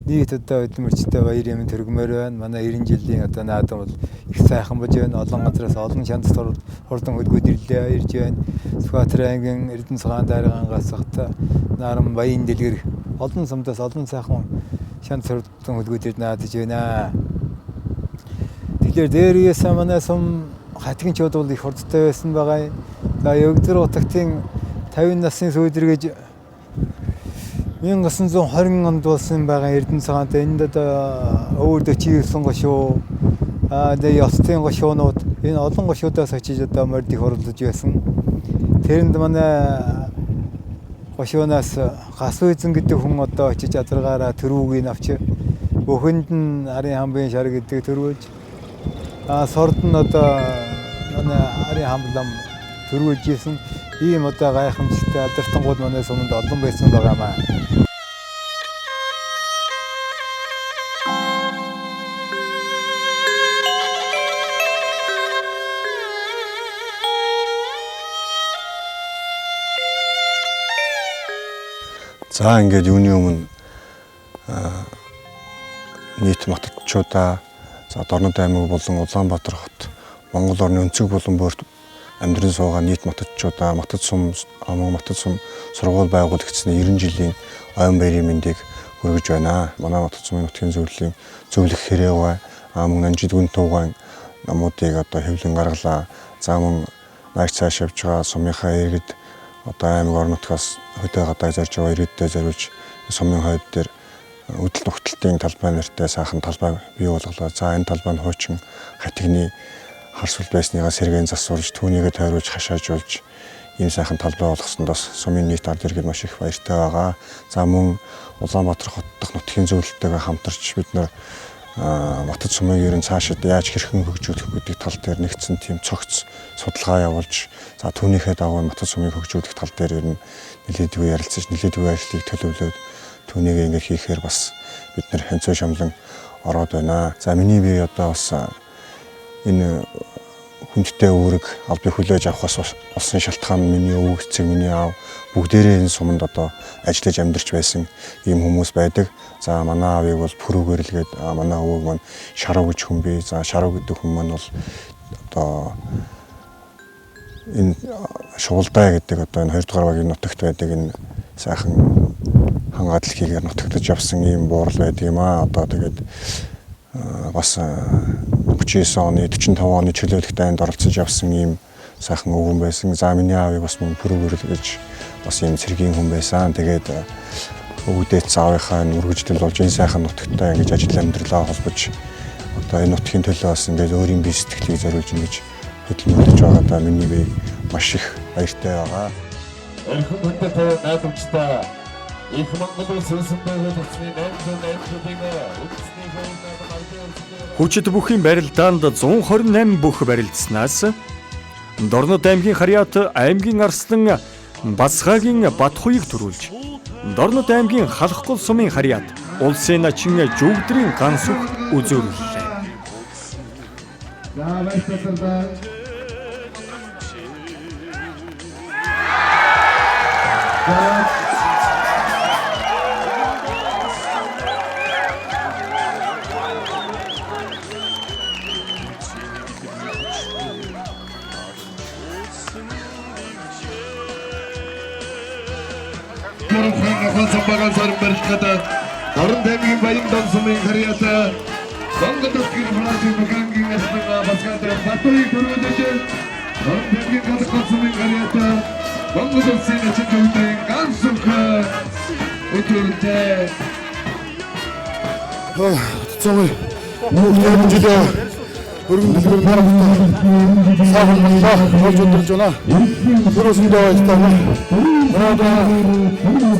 Нийт одоо эдмэрчтэй баяр юм төргмөр байна. Манай 90 жилийн одоо наадам бол их сайхан болж байна. Олон газраас олон чанд хурдан хөдгүүд ирлээ ирж байна. Сүхбаатар аймгийн Эрдэнэ цагаан дараагаас хата наран баян дэлгэр олон сумдаас олон сайхан чанд хурдан хөдгүүд ирж наадж байна. Тэгэхээр дээрээс манай сум хатгийн чод бол их хурдтай байсан байгаа. За Өвдөр утгатын 50 насны сүйдрэгж 1920 онд болсон байгаа Эрдэнэ цагаантай энд одоо өвөрдө чийсэн гошуу тэгээ ёстын гошуунууд энэ олон гошуудаас очиж одоо мордыг хорлож байсан. Тэрэнд манай гошуунаас гас үйзэн гэдэг хүн одоо очиж азаргаараа төрүүгийг авч бүхэнд нь арын хамбын шар гэдэг төрүүлж сорд нь одоо манай арын хамлам төрүүлж исэн ийм одоо гайхамшигтай алдартангууд манай суманд олон байсан байгаамаа. За ингээд юуны өмнө нийт матадчуудаа за Дорнод аймаг болон Улаанбаатар хот Монгол орны өнцөг болон бөрт амьдран суугаа нийт матадчуудаа Матад сум сургууль байгуулагдсны 90 жилийн ойн баярын мэндийг хүргэж байна. Манай Матад сумын нутгийн зөвлөлийн зөвлөх хэрэг мөн Нанжидгүн туугаан намуудыг одоо хэвлэн гаргалаа. За мөн наач цааш явж байгаа сумынхаа иргэд одоо аймаг орон нутгаас хөдөө гадаа зарж байгаа иргэдтэй зориулж сумын хойд дээр үдэл нухталтын талбай нэртэй сайхан талбай бий болголоо. За энэ талбай нь хуучин хатигны харсвал байсныгаа сэргээн засварж түүнийгээ тойруулж хашаажуулж ийм сайхан талбай болгосондоос сумын нийт ард иргэд маш их баяртай байгаа. За мөн Улаанбаатар хот дахь нутгийн зөвлөлтөйгээ хамтарч бид нар Матад сумыг ер нь цаашид яаж хэрхэн хөгжүүлэх гэдэг тал дээр нэгдсэн тийм цогц судалгаа явуулж за түүнийхээ дагуу Матад сумыг хөгжүүлэх тал дээр ер нь нэлээдгүй ярилцаж нэлээдгүй ажлыг төлөвлөөд түүнийг ингээ хийхээр бас бид нар хэмцээ шамлан ороод байна. За миний бие одоо бас энэ хүндтэй үүрэг албыг хүлээж авахаас болсон шалтгаан миний өвөг эцэг, миний аав бүгдээрээ энэ суманд одоо ажиллаж амьдарч байсан ийм хүмүүс байдаг. За манай аавыг бол Пүрүүгээр л гээд манай өвөг маань Шаруу гэж хүн бий. За Шаруу гэдэг хүн маань бол одоо энэ Шуулдай гэдэг одоо энэ 2 дугаар багийн нутагт байдаг энэ сайхан хангаат дэлхийгээр нутагтаж явсан ийм буурал байдаг юм аа. Одоо тэгээд бас 39 оны 45 оны чөлөөлөлт дайнд оролцож явсан ийм сайхан өвгөн байсан. За миний аавыг бас мөн Пүрүүгээр л гэж бас ийм цэргийн хүн байсан. Тэгээд өвгдөөц аавынхаа үргэлжлэл болж энэ сайхан нутагтаа ингэж ажил амьдралаа холбож одоо энэ нутгийн төлөө бас ингээд өөрийн бие сэтгэлийг зориулж ингэж хөдөлмөрлөж байгаадаа миний бие маш их баяртай байгаа. Эрхэм хүндэтэй найдварчтай их Монгол улс үнсэн байгаад утасны 888-ийн үндэсний Хүчит бүхийн барилдаанд 128 бүх барилдснаас Дорнод аймгийн Харьяат аймгийн Арслан Бацхагийн Батхуйг төрүүлж Дорнод аймгийн Халхгол сумын Харьяат улсын начин Жүгдрийн гансүх үзүүллээ. Дорнод аймгийн Баян сумын Харьяат Монгол улсын федерацийн бүхэнгийн Арслан Бацхагийн Батхуйг төрүүлж Дорнод аймгийн Халхгол сумын Харьяат Монгол улсын начин Жүгдрийн гансүх үзүүллээ. Цомой мөн жилээ өргөн дэлгэр нарахтаа сaaхан боллоо болж өдөрж байна. Төрөөсөндөө ажиллаа.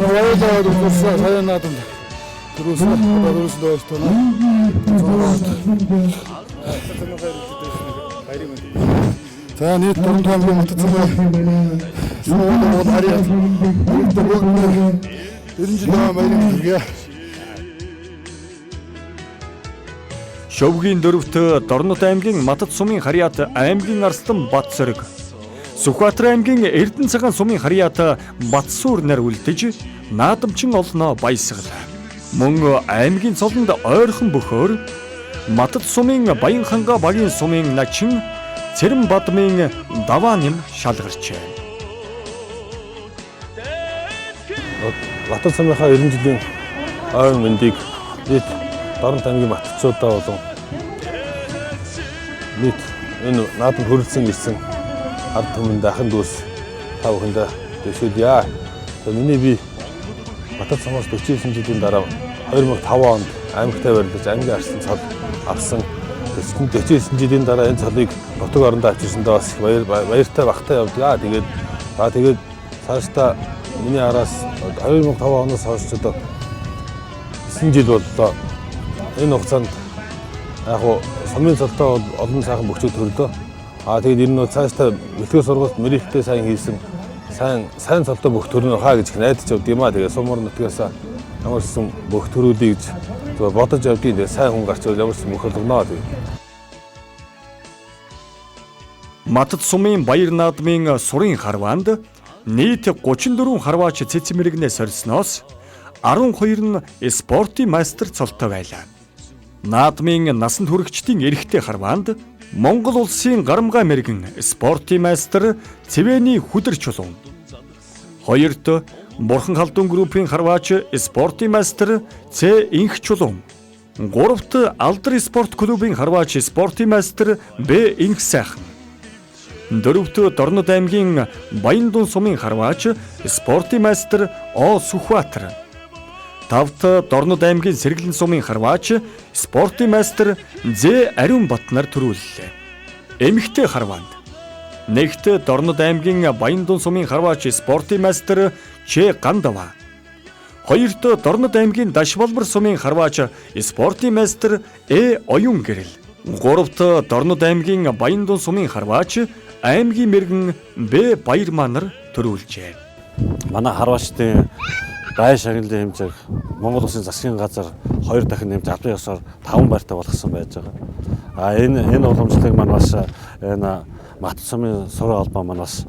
Ороод дөрөвсөө саянаад төрөөсөндөө ажиллаа. За нийт 4 аймгийн матцсан суугаад Харьяат 90 жил баярын хүргэе. Шөвгийн дөрөвт Дорнод аймгийн Матад сумын Харьяат аймгийн Арслан Батсөрөг, Сүхбаатар аймгийн Эрдэнэцхан сумын Харьяат Батсуур нар үлдэж наадамчин олноо баясгалаа. Мөн аймгийн цолонд ойрхон бөхөөр Матад сумын Баянханга багийн сумын начин Цэрэм Бадмын Давааним шалгарчээ. Матад сумынхаа 90 жилийн ойн мэндийг нийт Дорнод аймгийн матцуудаа болон нийт энэ наадам хүрэлцэн ирсэн ард түмэнд ахын дүүс та бүхэндээ дэвшүүлье. Миний би Матад сумаас 49 жилийн дараа 2005 онд аймагтай барилдаж аймгийн арслан цол авсан. 49 жилийн дараа энэ цолыг нутаг орондоо авчирсандаа бас баяртай багтаа явдаг. Тэгээд цаашдаа миний араас 2005 оноос хойш одоо 9 жил боллоо. Энэ хугацаанд яг хуу сумын цолтой олон сайхан бөхчүүд төрлөө. Тэгээд энэ нь цаашдаа бэлтгэл сургалт мэрэгтэй сайн хийсэн сайн цолтой бүх төрнө хаа гэж найдаж явд юм аа. Тэгээд сумар нутгаас ямар ч юм бүх төрүүлээ гэж зөв бодож явдیں۔ Тэгээд сайн хүн гарч явал ямар ч юм хөлгөнөө. Матад сумын Баяр наадмын сурын харваанд нийт 34 харваач цэцмэрэгнээ сорьсноос 12 нь спортын майстер цолтой байлаа. Наадмын насанд хүрэгчдийн эрэгтэй харваанд Монгол улсын Гарамгай мэргэн спортын майстер Цэвэний Хүдэр чулуун. Хоёрт Бурхан халдун группийн харваач спортын майстер Цэ Инх чулуун. Гуравт Алдар спорт клубын харваач спортын майстер Б Инх сайхан. Дөрөвт Дорнод аймгийн Баяндун сумын харваач спортын майстер О Сүхбаатар. Тавт Дорнод аймгийн Сэргэлэн сумын харваач спортын майстер Зэ Ариун Батнар төрүүллээ. Эмэгтэй харваанд нэгт Дорнод аймгийн Баяндун сумын харваач спортын майстер Ч Гандава. Хоёрт Дорнод аймгийн Дашбалбар сумын харваач спортын майстер Э Оюн гэрэл. Гуравт Дорнод аймгийн Баяндун сумын харваач аймгийн мэргэн Б Баярманар төрүүлжээ. Манай харваачдын гай шагналын хэмжээг Монгол Улсын засгийн газар 2 дахин нэмж албан ёсоор 5 байртай болгосон байж байгаа. Энэ уламжлалыг маань бас энэ Мат сумын сурын холбоо манаас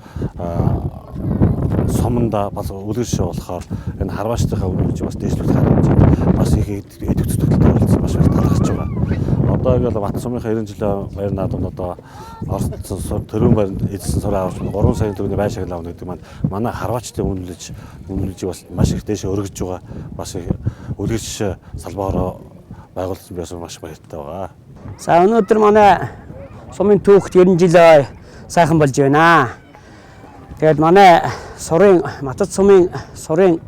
суманда бас үлгэршээ болохоор энэ харваачтайхаа үлгэрж бас дээшлүүлэх харамжууд бас их идэвхтэй болсон маш их талархаж байгаа. Одоо ингээл Мат сумынхаа 90 жилийн баяр наадам одоо орсон төрийн баяр эзэлсэн сурын аварч 3 сая төгрөгийн байр шагнал авна гэдэг манай харваачтай үнэлж бас маш их дээшээ өргөж байгаа. Бас их үлгэрш салбаараа байгуулсан байсан маш баяртай байгаа. За өнөөдөр манай сумын түүхт 90 жил сайхан болж байна. Тэгээд манай Матад сумын сурын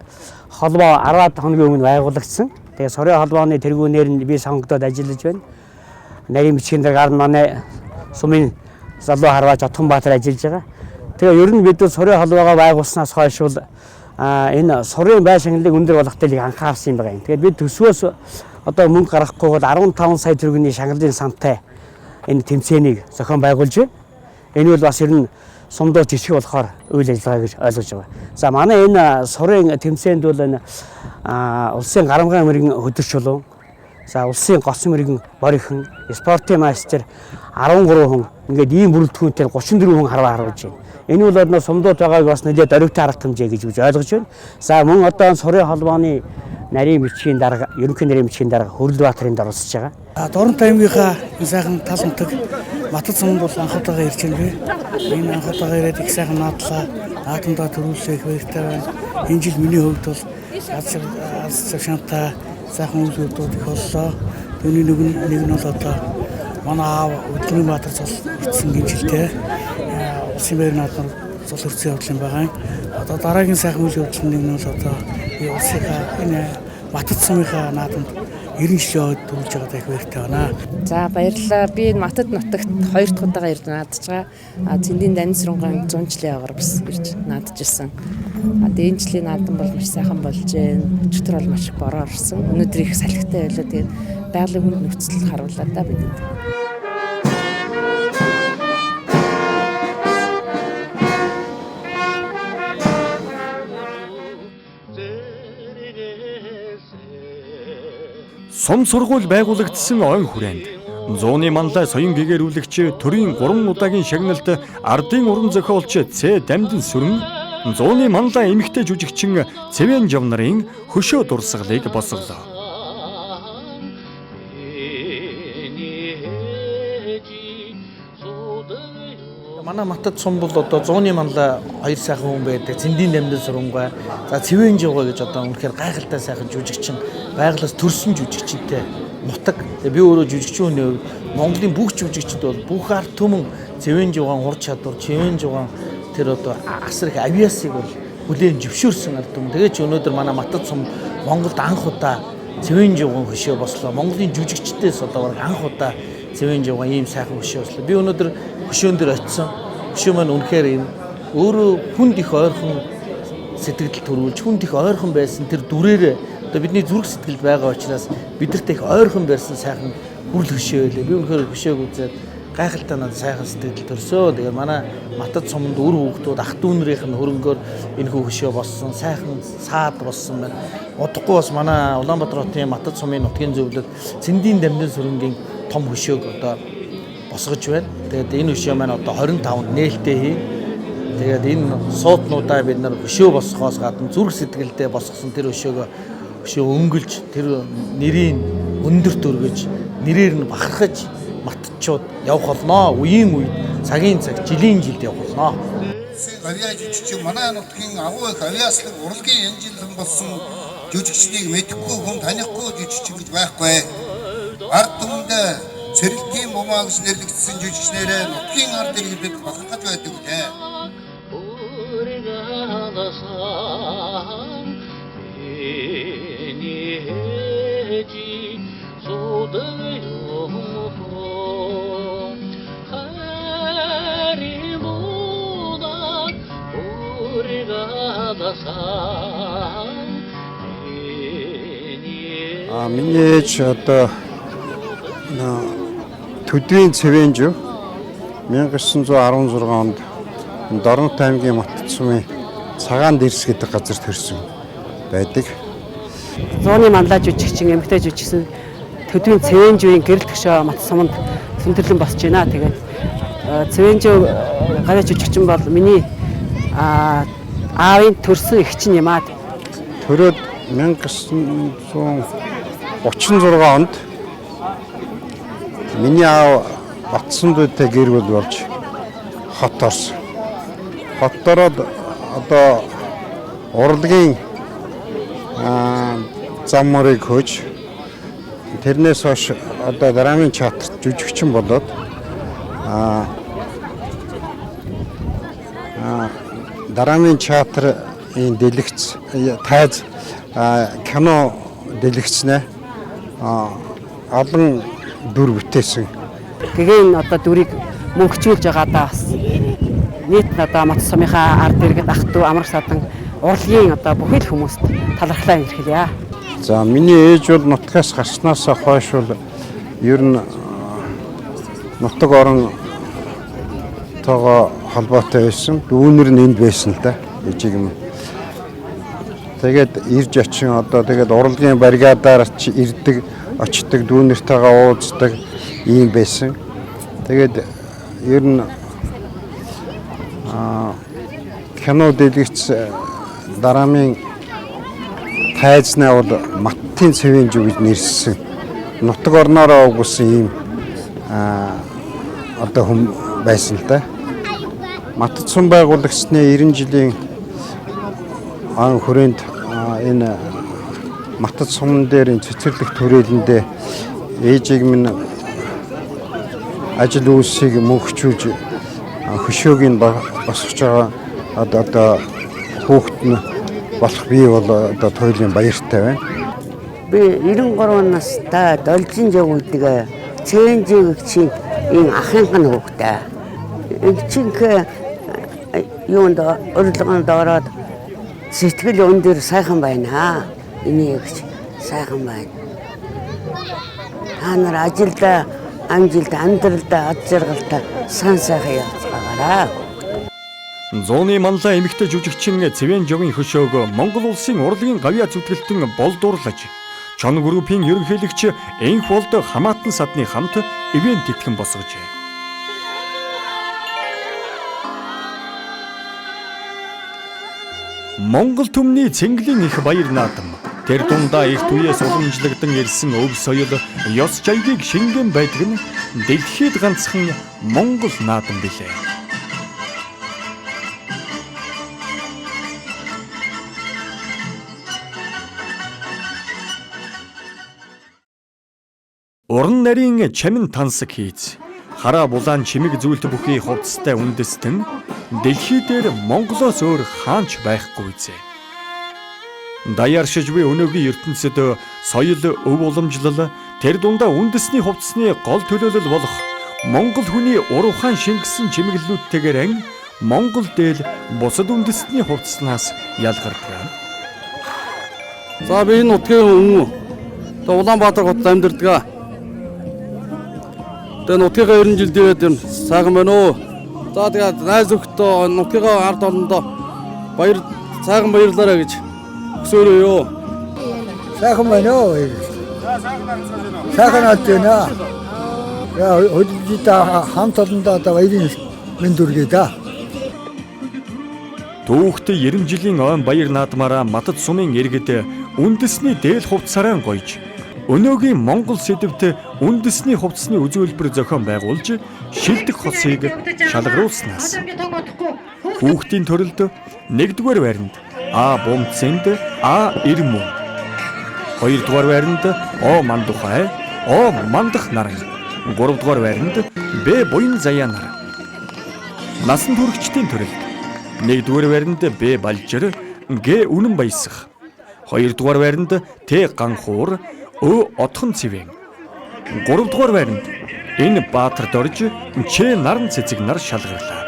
холбоо 10 хоногийн өмнө байгуулагдсан. Тэгээд сурын холбооны тэргүүнээр нь би сонгогдоод ажиллаж байна. Нарийн бичгийн даргаар нь манай сумын залуу харваач Отгонбаатар ажиллаж байгаа. Тэгээд ер нь бид сурын холбоогоо байгуулснаас хойш бол энэ сурын байр шагналыг өндөр болгохтой л анхаарсан юм байна. Тэгээд бид төсвөөс одоо мөнгө гаргахгүй бол 15 сая төгрөгийн шагналын самтай энэ тэмцээнийг зохион байгуулж байна. Энэ бол бас ер нь сумдоо жишг болохоор үйл ажиллагаа гэж ойлгож байгаа. За манай энэ сурын тэмцээнд бол энэ улсын гарамгай мэрэгэн хөдөлж чулуун, за улсын гоцсон мэрэгэн борийнхан, спортын майстер 13 хүн ингээд ийм бүрэлдэхүүнтэй 34 хүн харваа харуулж байна. Энэ бол одоо сумдууд байгааг бас нэлээд оройтой арга хэмжээ гэж ойлгож байна. За мөн одоо сурын холбооны нарийн бичгийн дарга, ерөнхий нарийн бичгийн дарга Хөрлөбаатарын оролцож байгаа. Дорнот аймгийнхаа сайхан талантаг Матад сумд бол анхудаага ирж байна би. Энэ анхудаага ирээд их сайхан наадлаа. Наадамдаа төрүүлсэх баяртай байна. Энэ жил миний хувьд бол аз шантаа сайхан үйл явдлууд их боллоо. Түүний нэг нь бол одоо манай аав Өдөрмөнбаатар цол эцсэн гинжилтэй улсын баяр наадмаар цол өрцөн явдлын байгаа. Одоо дараагийн сайхан үйл явдлын нэг нь бол одоо улсынхаа энэ Матад сумынхаа наадамд 90 жилийн төлж байгаа их баяртай байна. За баярлалаа. Би энэ Матад нутагт 2 дахь удаага ирж наадж байгаа. Цэндийн Данисрунгаан 100 жилийн агаар бас ирж наадж ирсэн. Тэгээ энэ жилийн наадам бол маш сайхан болж байна. Өчтөр бол маш их бороо орсон. Өнөөдөр их салхитай байлаа. Тэгээд байгалийн хүнд нөхцөл харууллаа да бидэнд. Сум сургууль байгуулагдсан ойн хүрээнд 100-ны мандаа соён гэгэрүүлэгч төрийн 3 удаагийн шагналд ардын уран зохиолч Цэ Дамдын сүрэн 100-ны мандаа эмэгтэй жүжигчин Цэвэн Жав нарын хөшөө дурсгалыг босголоо. Манай Матад сум бол одоо 100-ны мандаа 2 сайхан хүн байдаг. Цэндийн Дамдын сүрэнгүй. За Цэвэн Жав гэж одоо үнэхээр гайхалтай сайхан жүжигчин, байгалаас төрсөн жүжигчтэй нутаг. Би өөрөө жүжигчин хүний хувьд Монголын бүх жүжигчд бол бүх ард түмэн Цэвэн Жавын ур чадвар, Цэвэн Жавын тэр одоо асар их авиасыг бол бүлээн зөвшөөрсөн ард түмэн. Тэгээд ч өнөөдөр манай Матад сум Монголд анх удаа Цэвэн Жавын хөшөө бослоо. Монголын жүжигчдээс одоо анх удаа Цэвэн Жавын ийм сайхан хөшөө бослоо. Би өнөөдөр хөшөөн дээр очисон. Хөшөө маань үнэхээр энэ өөрөө хүнд их ойрхон сэтгэл төрүүлж, хүнд их ойрхон байсан тэр дүрээр одоо бидний зүрх сэтгэлд байгаа учраас бидэрт их ойрхон байсан сайхан хүрл хөшөө байлээ. Би үнэхээр хөшөөг үзээд гайхалтай надад сайхан сэтгэл төрсөө. Тэгээд манай Матад суманд үр хүүхдүүд ах дүүнэрийнх нь хөрөнгөөр энэ хөшөө боссон, сайхан саад боссон байна. Удахгүй бас манай Улаанбаатар хотын Матад сумын нутгийн зөвлөлд Цэндийн Дамдын сүрэнгийн том хөшөөг одоо босгож байна. Тэгээд энэ хөшөө маань одоо 25-нд нээлттэй хийн. Тэгээд энэ сууднуудаа бид нар хөшөө босгохоос гадна зүрх сэтгэлдээ босгосон тэр хөшөө өнгөлж тэр нэрийн өндөрт өргөж нэрээр нь бахархаж матчууд явах болно. Үеийн үед цагийн цаг жилийн жилд явах болно. Авиа жүжигч манай нутгийн агуу их авиаслаг урлагийн янжилан болсон жүжигчдийг мэдэхгүй хүн танихгүй жүжигч гэж байхгүй. Ард түмэндээ цэрэлтийн бумаа гэж нэрлэгдсэн жүжигчнэрээ нутгийн ард иргэдэд бахархаж байдаг үлээ. Миний ч одоо төдийн Цэвэн Жав 1916 онд Дорнот аймгийн Матад сумын Цагаан Дэрс гэдэг газар төрсөн байдаг. 100-ны мандаа жүжигчин, эмэгтэй жүжигчин төдийн Цэвэн Жавын гэрэл төгшөө Матад суманд сүндэрлэн босч байна. Тэгээд Цэвэнжөө гавьяа жүжигчин бол миний аавын төрсөн эгчин юм аа. Төрөөд 1936 онд миний аав Батсандуудтай гэр бүл болж хот орсон. Хот ороод одоо урлагийн зам мөрийг хөөж тэрнээс хойш одоо драмын театрт жүжигчин болоод драмын театрын дэлгэц тайз кино дэлгэцнээ олон дүр бүтээсэн. Тэгээд одоо дүрийг мөнгөчүүлж байгаадаа бас нийт одоо Мат сумынхаа ард иргэд ах トゥ Амрах садан урлагийн одоо бүхэл хүмүүст талархлаа илэрхийлье. За миний ээж бол нутгаас гарснаас хойш бол ер нь нутаг орон тоогоо холбоотой байсан. Дүүнэр нь энд байсан л да. Ээжийг юм. Тэгээд ирж очин одоо тэгээд урлагийн бригадаар ирдэг, очдог, дүүнэртэйгээ уулздаг ийм байсан. Тэгээд ер нь кино дэлгэц драмын тайзнаа бол Маттын Цэвэнжүү гэж нэрссэн. Нутаг орноороо угсан ийм одоо хүн байсан л да. Маттад сум байгуулагчны 90 жилийн ан хүрээнд энэ Маттад сумн дээр цэцэрлэг төрөлөндөө ээжийг минь ажил үйлсийг мөнхчүүлж хөшөөг нь босгож байгаа одоо хүүхэд нь болох би бол одоо туйлын баяртай байна. Би 93 настай Должин жиг гэдэг Цэвэнжүү эгчийн энэ ахынх нь хүүхдээ. Эгчинх юунд урилганд ороод сэтгэл өндөр сайхан байна. Энийг сайхан байна. Та нар ажилдаа, амжилт, амьдралдаа, ад жаргалтай сан сайхан явцгаараа. Зууны манлаа эмэгтэй жүжигчин Цэвэнжүүгийн хөшөөг Монгол улсын урлагийн гавьяа зүтгэлтэн болдуурлаж, Чон группийн ерөнхийлөгч Энх болд Хамаатан садны хамт ивент тэтгэн босгожээ. Монгол түмний цэнгэлийн их баяр наадам. Тэр дундаа их туяас уламжлагдсан ирсэн өв соёл, ёс жаягийг шингэн байдаг нь дэлхийд ганцхан Монгол наадам билээ. Уран нарийн чамин тансаг хийц. Хараа булаан чимэг зүйлт бүхий хувцастай үндэстэн дэлхий дээр Монголоос өөр хаанч байхгүй зэ. Даяар шижвэ өнөөгийн ертөнцид соёл, өв уламжлал, тэр дундаа үндэсний хувцсны гол төлөөлөл болох Монгол хүний уруухан шингэсэн чимэглэлүүдтэйгээр ан Монгол дээл бусад үндэсний хувцснаас ялгардаг. За би энэ нутгийн хүн Улаанбаатар хотод амьдардаг. Тэгээ нутгийнхаа 90 жил дээд юм сайхан байна уу. За тэгээд найз өхтөө нутгийнхаа ард олондоо сайхан баярлаарай гэж хүсөөрөө юу. Сайхан байна уу. Сайхан атена. Я хөдөлгөөтэй хамт олондоо баярын мэнд хүргэе да. Түүхт 90 жилийн ойн баяр наадмаараа Матад сумын иргэд үндэсний дээл хувцсараа гоёж өнөөгийн Монгол сэдвт үндэсний хувцсны үзүүлбэр зохион байгуулж шилдэг хосыг шалгаруулснаас хүүхдийн төрөлд 1-р байранд А Бомцэнд А Ирмүн, 2-р байранд О Мандухай, О Мандах нар, 3-р байранд Б Буян Заяа нар. Насан туршидчдын төрөлд 1-р байранд Б Балжир, Г Үнэн Баясах, 2-р байранд Т Ганхуур, Ö Отхон Цэвэн, 3-р байранд энэ Баатар Дорж, Ч Наран Цэцэг нар шалгарлаа.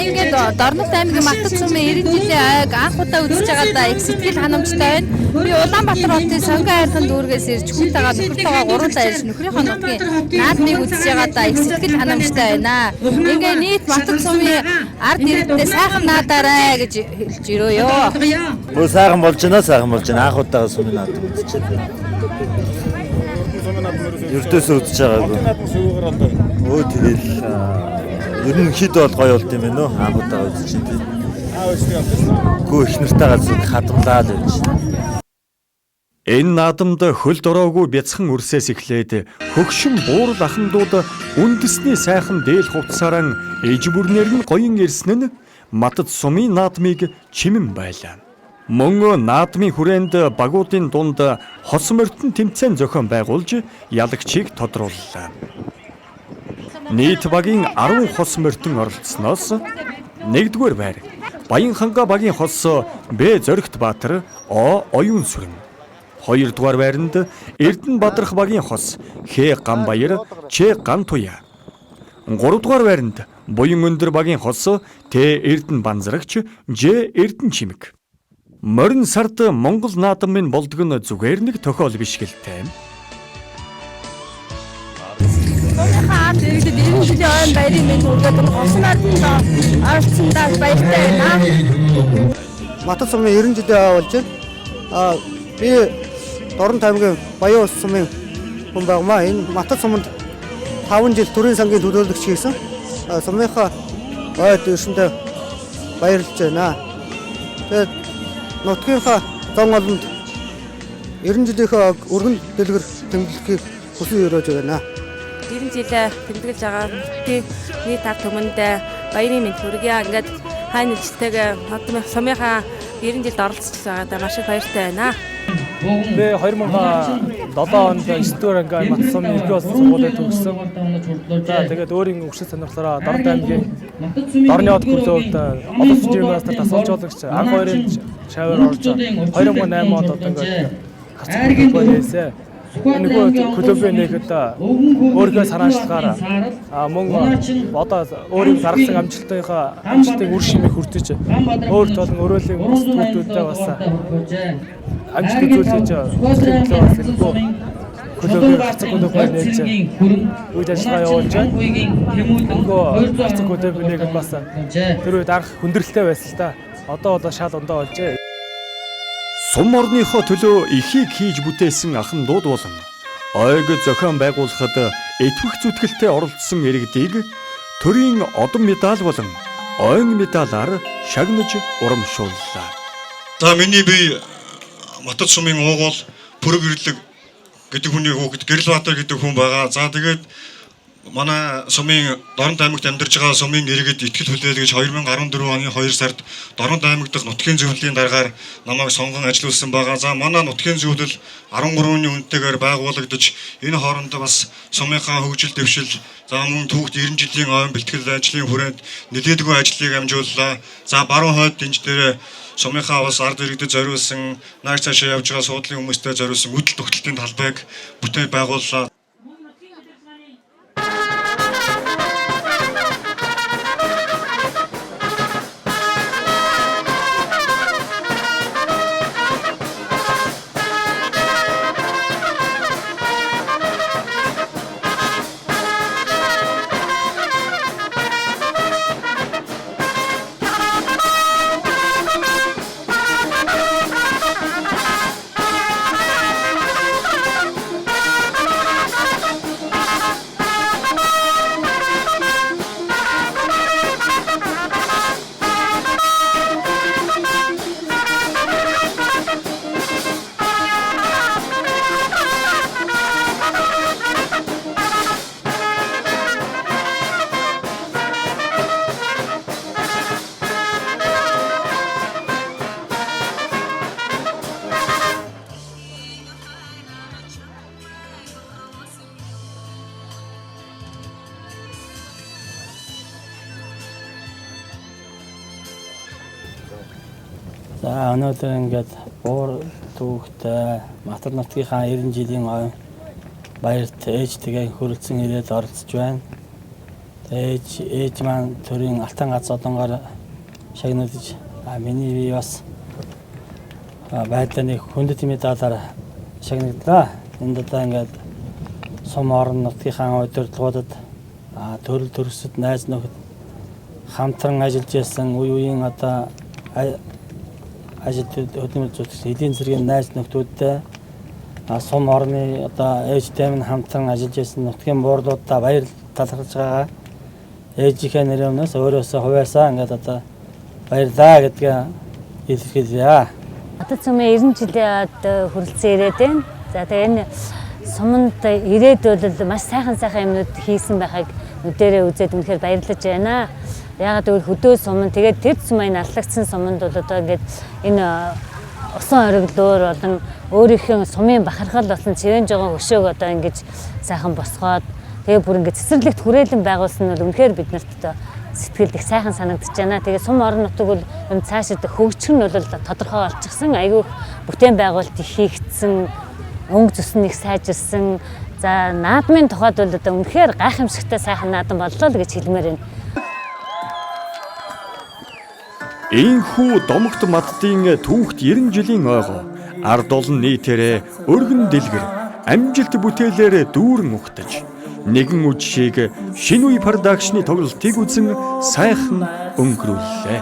Ингээд Дорнот аймгийн Маттад сумын 90 жилийн айг анх удаа үзэж байгаадаа их сэтгэл ханамжтай байна. Би Улаанбаатар хотын Сонгон хайрхан дүүргээс ирж хүүтэйгээ нөхөртөөгөө гуруулаа ирж нөхрийнхөө нутгийн наадмыг үзэж байгаадаа их сэтгэл ханамжтай байна. Ингээд нийт Маттад сумын ард иргэдээ сайхан наадаарай гэж хэлж өрөөё. Өө сайхан болж байна, сайхан болж байна. Анх удаа сумын наадмыг үзэж байна. Ердөөсөө үзэж байгаагүй. Өө тэгэл ер нь хэд бол гоё болд юм байна уу? Анх удаа үзэж чинь. Гүү их нартайгаа зүг хадгалаа л байж. Энэ наадамд хөл дороогүй бяцхан үрсээс эхлээд хөгшин буурал ахмадууд үндэсний сайхан дээл хувцсараа ээж бүрнээр нь гоён ирсэн нь Матад сумын наадмыг чимэн байлаа. Мөн наадмын хүрээнд багуудын дунд хос морьтон тэмцээн зохион байгуулж ялагчийг тодрууллаа. Нийт багийн 10 хос морьтон оролцсноос 1-р байр Баянханга багийн хос Б Зоригт Баатар оюун сүрэн. 2-р байранд Эрдэнэ Бадрах багийн хос Х Ганбаяр Ч Гантуя. 3-р байранд Буян Өндөр багийн хос Т Эрдэнэ Банзрагч Ж Эрдэнэ Чимэг. Морин сард Монгол наадмын болдог нь зүгээр нэг тохиол биш гэлтэй. Хаад иргэдэд 90 жилийн ойн баярын мэнд хүргээд олон наадманд оролцсондаа баяртай байна. Матад сумын 90 жилийн болж байна. Би Дорн таймгийн Баян ус сумын хүн байгмаа. Энэ Матад суманд 5 жил төрийн сангийн төлөөлөгч хийсэн. Сумынхаа ойд өршөндөө баярлж байна. Тэгээд нутгийнхаа зам олонд 90 жилийнхээ өргөн дэлгэр тэмдэглэхийг хүсэн өрөөж байна. 90 жилээ тэмдэглэж байгаа нутгийн нийт ард түмэнд баярын мэнд хүргье. Ингээд хайн нэлттэйг сумынхаа 90 жилд оролцож байгаадаа маш их баяртай байна. Би 2007 онд 9-р анги Матад сумын ерхий болсон сургуулиуд төгссөн. За тэгээд өөрийн өгшил сонирхлоороо Дорн аймгийн Дорны од хөрлөөд олон сүжийн мастер тасалж жуулагч анх хоёрын шавар орж 2008 онд одоо ингээд хацдаг болээсэ. Нөгөө клубын нэгэд өөргөө санаачлагаар мөн одоо өөрийн гаргасан амжилтын үр шимийг хүртэж өөрт болон өрөөлийн хүмүүстүүдтэй бас амжилт үзүүлж клубын хацдаг клубын нээж үйл ажиллагаа явуулж байна. Нөгөө хацдаг клубын нэгэд бас тэр үед анх хүндрэлтэй байсан л да. Одоо бол шал ондоо болжээ. Сум орныхоо төлөө ихийг хийж бүтээсэн ахмадууд болон ойг зохион байгуулахад итгэх зүтгэлтэй оролцсон иргэдийг төрийн одон медаль болон ойн медалаар шагнаж урамшууллаа. За миний бие Матад сумын уугуул Пүрэг Ирлэг гэдэг хүний хүүхэд Гэрэлбаатар гэдэг хүн байгаа. За тэгээд манай сумын Дорн аймагт амьдарч байгаа сумын иргэд итгэл хүлээлгэж 2014 оны 2 сард Дорн аймаг дахь нутгийн зөвлөлийн дараагаар намайг сонгон ажилуулсан байгаа. За манай нутгийн зөвлөл 13-ны үнэтэйгээр байгуулагдаж энэ хоорондоо бас сумынхаа хөгжил дэвшил за мөн түүхт 90 жилийн ойн бэлтгэл ажлын хүрээнд нэлээдгүй ажлыг амжууллаа. За баруун хойд дэнж дээр сумынхаа бас ард иргэдэд зориулсан нааш цаашаа явж байгаа суудлын хүмүүстэй зориулсан үдэл тогтолтын талбайг бүтээн байгууллаа. За өнөөдөр ингээд буур түүхтэй Матад нутгийнхаа 90 жилийн ойн баярт ээж тэгээ хүрэлцэн ирээд оролцож байна. Ээж маань төрийн алтан гац одонгоор шагнуулж миний бие бас байдлын хүндэт медалаар шагнаглаа. Энд одоо ингээд сум орон нутгийнхаа удирдлагуудад төрөл төрөсөд найз нөхөд хамтран ажиллаж байсан үеийн одоо ажилтнууд хөдөлмөр зөвлөж эдийн засгийн найз нөхдүүдтэй сум орны одоо ээжтэй минь хамтран ажиллаж байсан нутгийн боордуудаа баяр талархаж байгаа. Ээжийнхээ нэрийн өмнөөс өөрөөсөө хувьяасаа ингээд одоо баярлаа гэдгээ илэрхийлье. Матад сумын 90 жилийн хүрэлцэн ирээд байна. За тэгээ энэ суманд ирээд бол маш сайхан юмнууд хийсэн байхыг нүдэрээ үзээд үнэхээр баярлаж байна. Яагаад гэвэл хөдөө сум тэгээд тэд сумын аллагдсан суманд бол одоо ингээд энэ усан ориглоор болон өөрийнхөө сумын бахархал болсон цэвэн жогоо өшөөг одоо ингэж сайхан босгоод тэгээ бүр ингэж цэцэрлэгт хүрээлэн байгуулсан нь бол үнэхээр биднэрт одоо сэтгэлд их сайхан санагдаж байна. Тэгээ сум орон нутаг бол цаашид хөгжих нь бол тодорхой болчихсон. Айгүй бүтээн байгуулалт хийгдсэн, өнгө зүс нь их сайжирсан. За наадмын тухайд бол одоо үнэхээр гайхамшигтай сайхан наадам боллоо л гэж хэлмээр байна. Ийхүү домогт маттын түүхт 90 жилийн ойгоо ард олон нийтээрээ өргөн дэлгэр амжилт бүтээлээр дүүрэн угтаж нэгэн үжшийг шинэ үе продакшны тоглолтыг үзэн сайхан өнгөрүүллээ.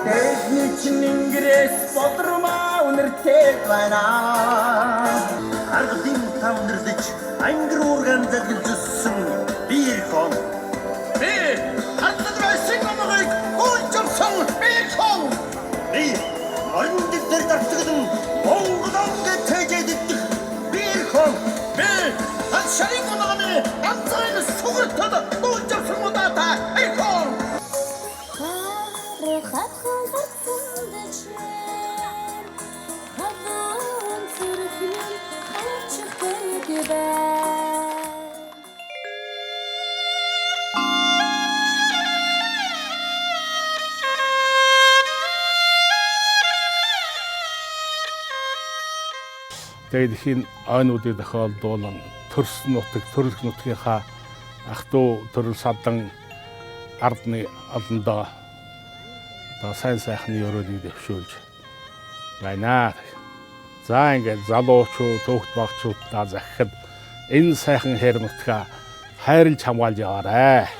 Техникийн ингээс бодрмаа үнэртэй байна. Аргын тавнарлаж ангир уурган залгилжсэн биерхон. Би хатнад байсан гомыг үйлчилсэн биерхон. Би орон дээр дарцгдан Монголд тэжээдэх биерхон. Би хашрын гомыг анцайн сугартад үйлчилсэн удаатай биерхон. Тэгээд ихийн ойнуудыг тохиолдуулан төрс нутаг, төрөлх нутгийнхаа ах トゥ төрөл садан ардны олондоо сайн сайхны өрөөлийг дэвшүүлж байна. За ингээд залуучууд, төвхт багчуудаа захихад энэ сайхан хэр нутгаа хайрлж хамгаалж яваарай.